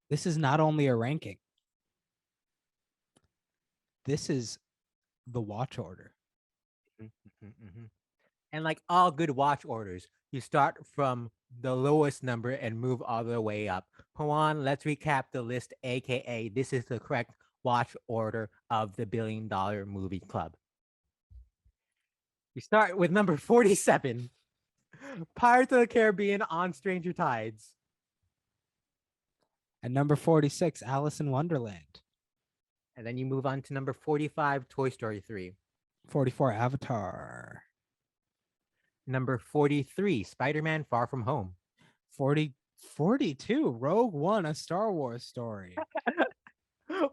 B: This is not only a ranking. This is the watch order.
A: And like all good watch orders, you start from the lowest number and move all the way up. Pawan, let's recap the list, aka this is the correct watch order of the $1 billion movie club. You start with number 47, Pirates of the Caribbean on Stranger Tides.
B: At number 46, Alice in Wonderland.
A: And then you move on to number 45, Toy Story 3.
B: 44, Avatar.
A: Number 43, Spider-Man Far From Home.
B: 42, Rogue One, A Star Wars Story.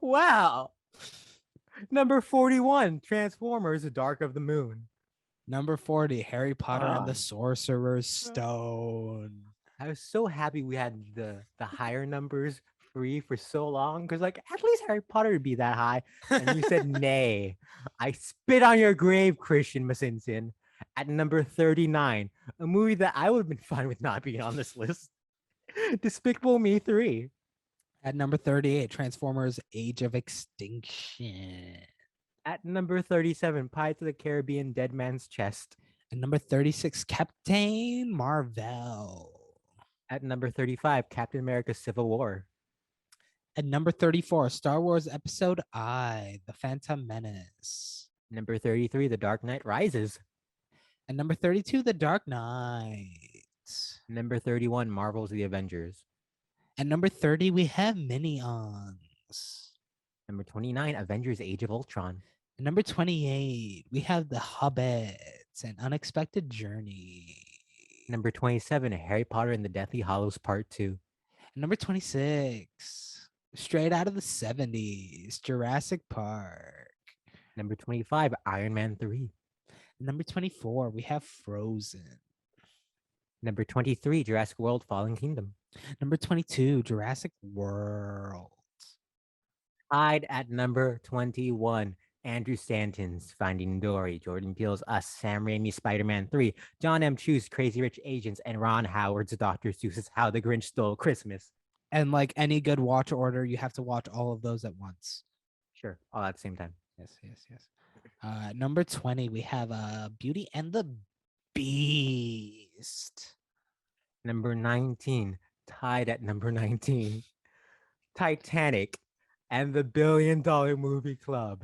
A: Wow. Number 41, Transformers, Dark of the Moon.
B: Number 40, Harry Potter and the Sorcerer's Stone.
A: I was so happy we had the higher numbers free for so long because, like, at least Harry Potter would be that high. And you said nay. I spit on your grave, Christian Masinsin. At number 39, a movie that I would have been fine with not being on this list. Despicable Me 3.
B: At number 38, Transformers Age of Extinction.
A: At number 37, Pirates of the Caribbean Dead Man's Chest.
B: At number 36, Captain Marvel.
A: At number 35, Captain America Civil War.
B: At number 34, Star Wars Episode I, The Phantom Menace.
A: Number 33, The Dark Knight Rises.
B: At number 32, The Dark Knight.
A: Number 31, Marvel's The Avengers.
B: At number 30, we have Minions.
A: Number 29, Avengers Age of Ultron.
B: At number 28, we have The Hobbits, An Unexpected Journey.
A: Number 27, Harry Potter and the Deathly Hallows Part 2.
B: At number 26, straight out of the 70s, Jurassic Park.
A: Number 25, Iron Man 3.
B: Number 24, we have Frozen.
A: Number 23, Jurassic World Fallen Kingdom.
B: Number 22, Jurassic World.
A: Tied at number 21, Andrew Stanton's Finding Dory, Jordan Peele's Us, Sam Raimi's Spider-Man 3, John M. Chu's Crazy Rich Asians, and Ron Howard's Dr. Seuss's How the Grinch Stole Christmas.
B: And like any good watch order, you have to watch all of those at once.
A: Sure, all at the same time.
B: Yes. Number 20, we have Beauty and the Beast.
A: Number 19, tied at number 19, Titanic and the $1 Billion Movie Club.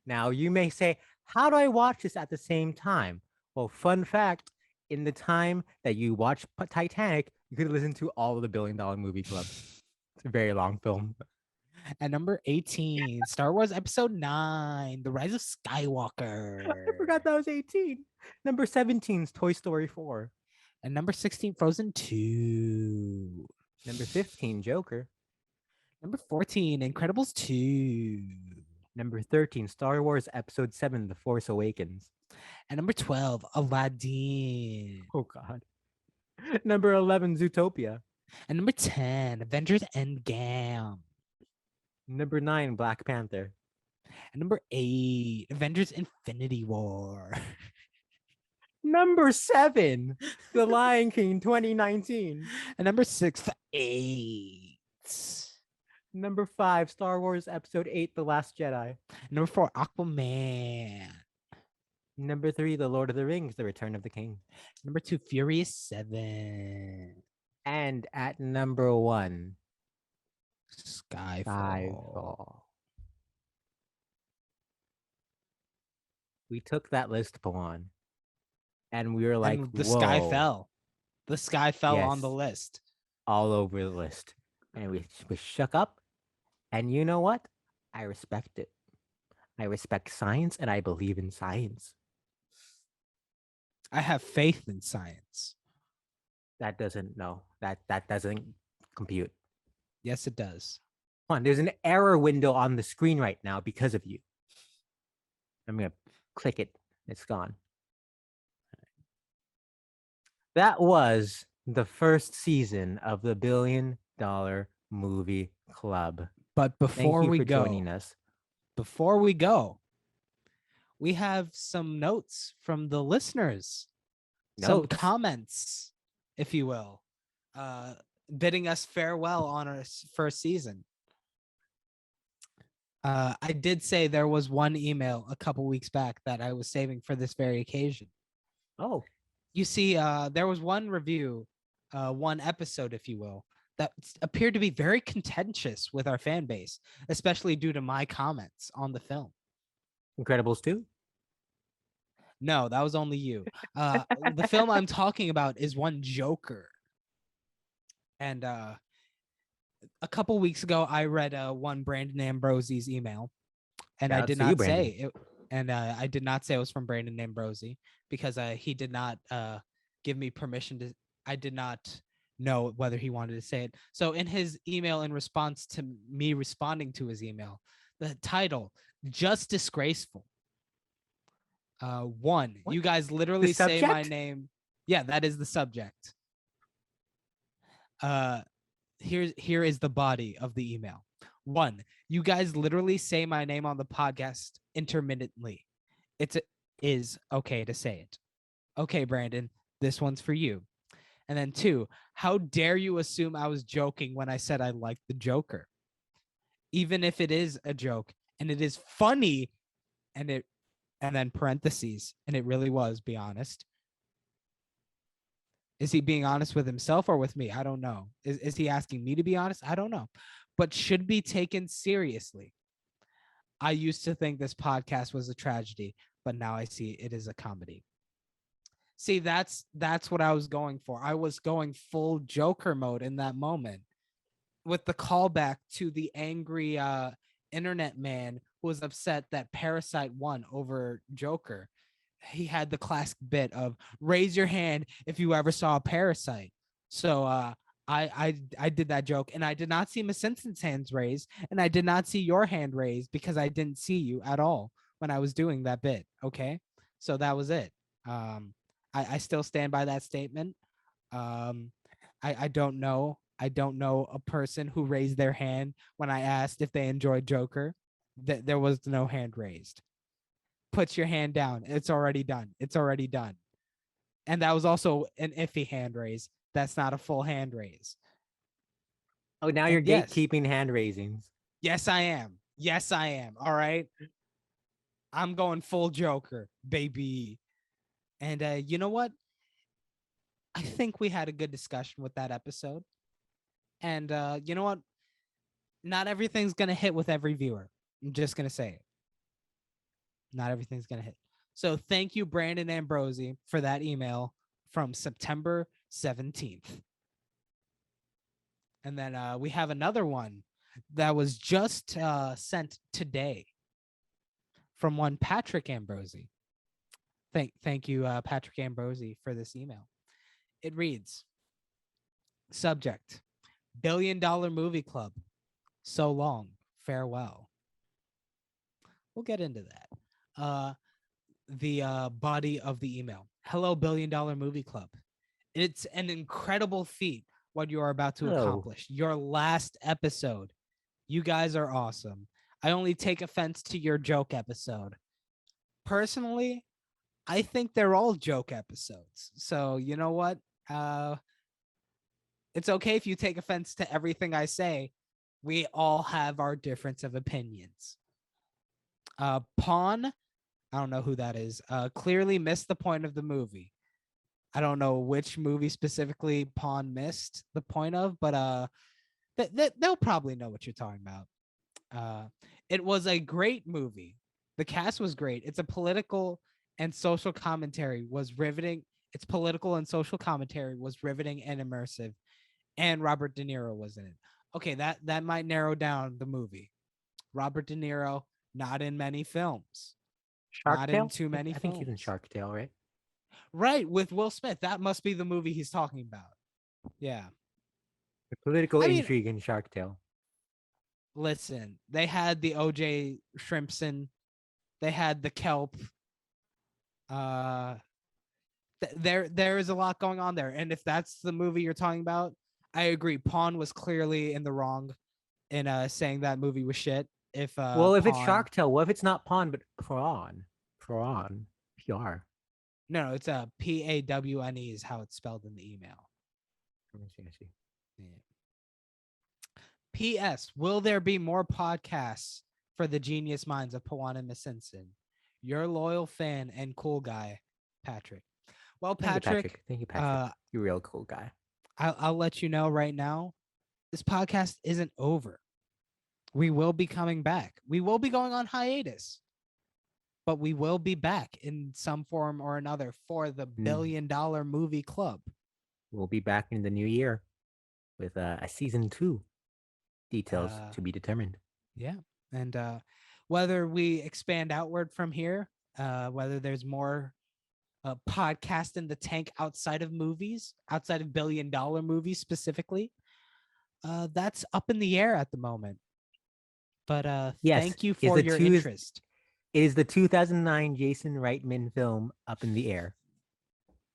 A: Now, you may say, how do I watch this at the same time? Well, fun fact, in the time that you watch Titanic, you could listen to all of the $1 Billion Movie Club. It's a very long film.
B: At number 18, Star Wars Episode 9, The Rise of Skywalker.
A: I forgot that was 18. Number 17 is Toy Story 4.
B: And number 16, Frozen 2.
A: Number 15, Joker.
B: Number 14, Incredibles 2.
A: Number 13, Star Wars Episode 7, The Force Awakens.
B: And number 12, Aladdin.
A: Oh, God. Number 11, Zootopia.
B: And number 10, Avengers Endgame.
A: Number 9, Black Panther.
B: And number 8, Avengers Infinity War.
A: Number 7, The Lion King 2019.
B: And number 6, The 8.
A: Number 5, Star Wars Episode 8, The Last Jedi.
B: And number 4, Aquaman.
A: Number 3, The Lord of the Rings, The Return of the King.
B: Number 2, Furious 7.
A: And at number 1,
B: Skyfall.
A: We took that list, Pawan, and we were like,
B: and the
A: whoa.
B: sky fell. The sky fell
A: Yes.
B: on the list.
A: All over the list. And we shook up. And you know what? I respect it. I respect science and I believe in science.
B: I have faith in science.
A: That doesn't compute.
B: Yes, it does.
A: Come on, there's an error window on the screen right now because of you. I'm gonna click it. It's gone. That was the first season of the $1 Billion Movie Club.
B: But before we go,
A: joining us.
B: before we go, we have some notes from the listeners, some
A: Notes.
B: comments, if you will, bidding us farewell on our first season. I did say there was one email a couple weeks back that I was saving for this very occasion.
A: Oh,
B: You see, there was one review, one episode, if you will, that appeared to be very contentious with our fan base, especially due to my comments on the film.
A: Incredibles 2?
B: No, that was only you. The film I'm talking about is one Joker. And a couple weeks ago, I read one Brandon Ambrosie's email, and I did not say it. And I did not say it was from Brandon Ambrosie because he did not give me permission to. I did not know whether he wanted to say it. So in his email, in response to me responding to his email, the title, "Just Disgraceful." One, what? You guys literally say my name. Yeah, that is the subject. Here is the body of the email. One, you guys literally say my name on the podcast intermittently. Is okay to say it. Okay, Brandon, this one's for you. And then two, how dare you assume I was joking when I said I liked the Joker? Even if it is a joke and it is funny, and then parentheses, and it really was, be honest. Is he being honest with himself or with me? I don't know. Is he asking me to be honest? I don't know. But should be taken seriously. I used to think this podcast was a tragedy, but now I see it is a comedy. See, that's what I was going for. I was going full Joker mode in that moment with the callback to the angry internet man who was upset that Parasite won over Joker. He had the classic bit of raise your hand if you ever saw a Parasite. So I did that joke, and I did not see Miss Simpson's hands raised, and I did not see your hand raised because I didn't see you at all when I was doing that bit. Okay, so that was it. I still stand by that statement. I don't know. I don't know a person who raised their hand when I asked if they enjoyed Joker. There was no hand raised. Put your hand down. It's already done. It's already done. And that was also an iffy hand raise. That's not a full hand raise.
A: Oh, now you're gatekeeping hand raisings.
B: Yes, I am. Yes, I am. All right. I'm going full Joker, baby. And you know what? I think we had a good discussion with that episode. And you know what? Not everything's going to hit with every viewer. I'm just going to say it. Not everything's going to hit. So thank you, Brandon Ambrosie, for that email from September 17th. And then we have another one that was just sent today from one Patrick Ambrosie. Thank you, Patrick Ambrosie, for this email. It reads, subject, $1 billion movie club. So long, farewell. We'll get into that. The body of the email. Hello, $1 billion movie club. It's an incredible feat what you are about to accomplish. Your last episode. You guys are awesome. I only take offense to your joke episode. Personally, I think they're all joke episodes. So you know what? It's okay if you take offense to everything I say. We all have our difference of opinions. Pawn, I don't know who that is, clearly missed the point of the movie. I don't know which movie specifically Pawn missed the point of, but they'll probably know what you're talking about. It was a great movie. The cast was great. It's a political and social commentary was riveting. Its political and social commentary was riveting and immersive. And Robert De Niro was in it. Okay, that might narrow down the movie. Robert De Niro, not in many films.
A: Shark
B: not
A: Tale?
B: in too many films.
A: I think he's in Shark Tale, right?
B: Right, with Will Smith. That must be the movie he's talking about. Yeah.
A: The political intrigue in Shark Tale.
B: Listen, they had the O.J. Shrimpson. They had the kelp. There is a lot going on there. And if that's the movie you're talking about, I agree. Pawn was clearly in the wrong in saying that movie was shit. If
A: Pawn... it's Shark Tale, what if it's not Pawn but Prawn? Pawan. PR.
B: No, it's a PAWNE is how it's spelled in the email.
A: Let me see.
B: Yeah. P.S. Will there be more podcasts for the genius minds of Pawan and Miss Simpson? Your loyal fan and cool guy, Patrick. Well, Patrick.
A: Thank you, Patrick. You're a real cool guy.
B: I'll let you know right now. This podcast isn't over. We will be coming back. We will be going on hiatus, but we will be back in some form or another for the $1 billion movie club.
A: We'll be back in the new year with a season 2. Details to be determined.
B: Yeah. And whether we expand outward from here, whether there's more podcast in the tank outside of movies, outside of $1 billion movies specifically, that's up in the air at the moment. But yes, thank you for your interest.
A: It is the 2009 Jason Reitman film Up in the Air.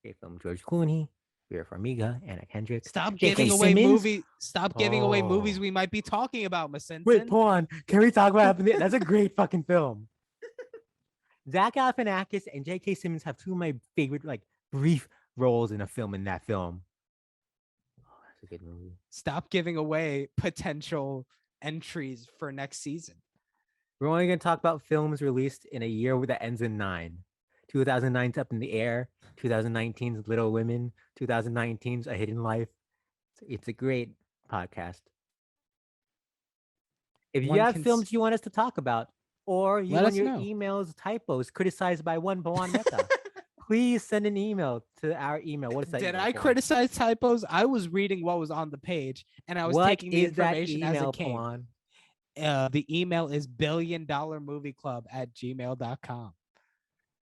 A: A film George Clooney, Vera Farmiga, Anna Kendrick.
B: Stop giving away movies. Stop giving away movies we might be talking about, Miss Simpson.
A: Wait, Pawan, can we talk about Up in the Air? That's a great fucking film. Zach Galifianakis and J.K. Simmons have 2 of my favorite, brief roles in a film in that film. Oh, that's a good movie.
B: Stop giving away potential entries for next season.
A: We're only going to talk about films released in a year that ends in 9. 2009's Up in the Air, 2019's Little Women, 2019's A Hidden Life. It's a great podcast. If you have films you want us to talk about, or you want your emails typos criticized by one Pawan Mehta, please send an email to our email. What is that?
B: Did I criticize typos? I was reading what was on the page, and I was taking the information as it came. Pawan? The email is billionDollarMovieClub@gmail.com.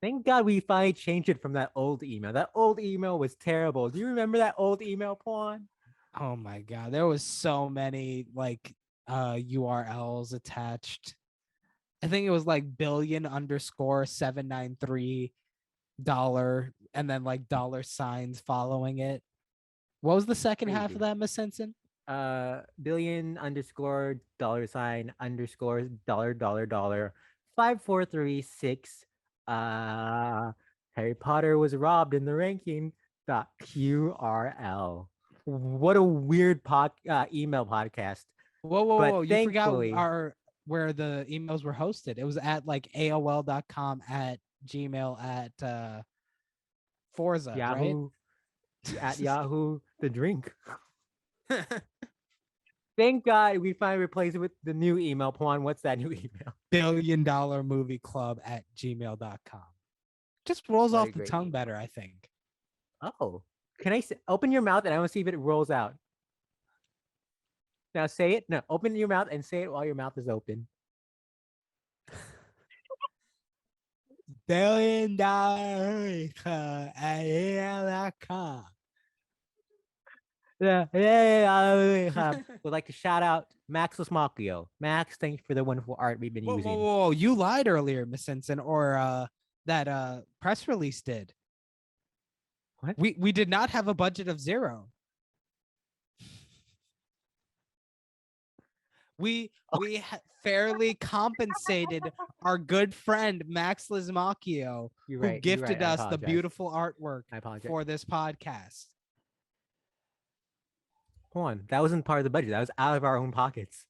A: Thank God we finally changed it from that old email. That old email was terrible. Do you remember that old email, Pawan?
B: Oh my God. There was so many URLs attached. I think it was $billion_793 and then dollar signs following it. What was the second half of that, Miss Simpson?
A: $billion_$$$$5436 Harry Potter was robbed in the ranking .qrl. What a weird email podcast.
B: Whoa. You forgot where the emails were hosted. It was at AOL.com at Gmail at Forza,
A: Yahoo,
B: right?
A: At Yahoo, the drink. Thank God we finally replaced it with the new email. Pawan, what's that new email?
B: $billiondollarmovieclub@gmail.com. Just rolls off the tongue better, I think.
A: Oh, can I open your mouth and I want to see if it rolls out? Now say it. No, open your mouth and say it while your mouth is open.
B: $billiondollarmovieclub@gmail.com.
A: Would like to shout out Max Lasmacchio. Max, thank you for the wonderful art we've been using.
B: Whoa, you lied earlier, Miss Simpson, or that press release did.
A: What?
B: We did not have a budget of 0. We fairly compensated our good friend Max Lasmacchio, who gifted us the beautiful artwork for this podcast.
A: Hold on, that wasn't part of the budget. That was out of our own pockets.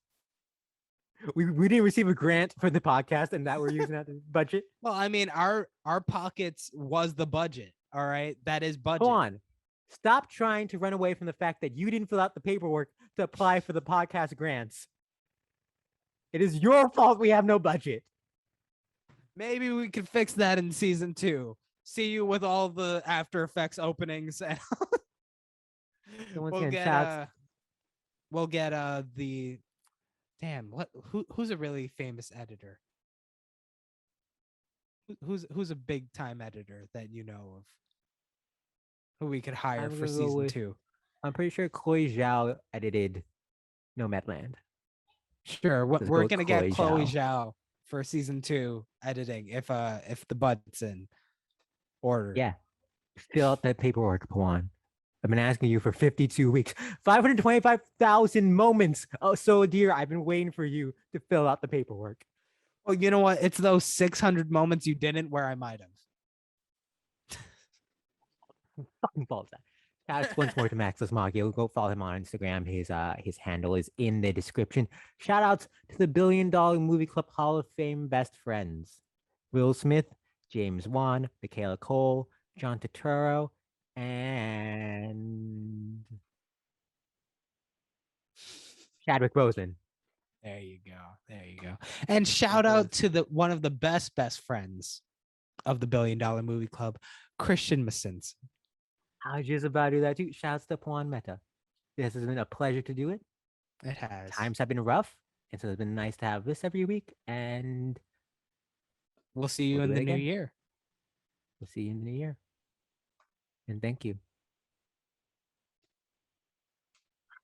A: We didn't receive a grant for the podcast, and that we're using that budget.
B: Well, I mean, our pockets was the budget. All right, that is budget.
A: Hold on, stop trying to run away from the fact that you didn't fill out the paperwork to apply for the podcast grants. It is your fault we have no budget.
B: Maybe we can fix that in season 2. See you with all the After Effects openings. And we'll get the who's a really famous editor? Who's a big time editor that you know of? Who we could hire for season 2?
A: I'm pretty sure Chloe Zhao edited Nomadland.
B: Sure, we're gonna get Chloe Zhao for season 2 editing if the budget's in order.
A: Yeah, fill out that paperwork, Pawan. I've been asking you for 52 weeks, 525,000 moments. Oh, so dear, I've been waiting for you to fill out the paperwork.
B: Well, you know what? It's those 600 moments you didn't where I might have.
A: Fucking balls that. Shout out once more to Max Lasmagio. Go follow him on Instagram. His handle is in the description. Shout outs to the $1 Billion Movie Club Hall of Fame best friends. Will Smith, James Wan, Michaela Cole, John Turturro, and Chadwick Boseman.
B: There you go. There you go. And shout out to the one of the best friends of the $1 Billion Movie Club, Christian Masinson.
A: I was just about to do that too. Shouts to Pawan Mehta. This has been a pleasure to do it.
B: It has.
A: Times have been rough, and so it's been nice to have this every week. And
B: we'll see you in the new year.
A: We'll see you in the new year. And thank you.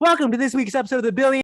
A: Welcome to this week's episode of the $1 Billion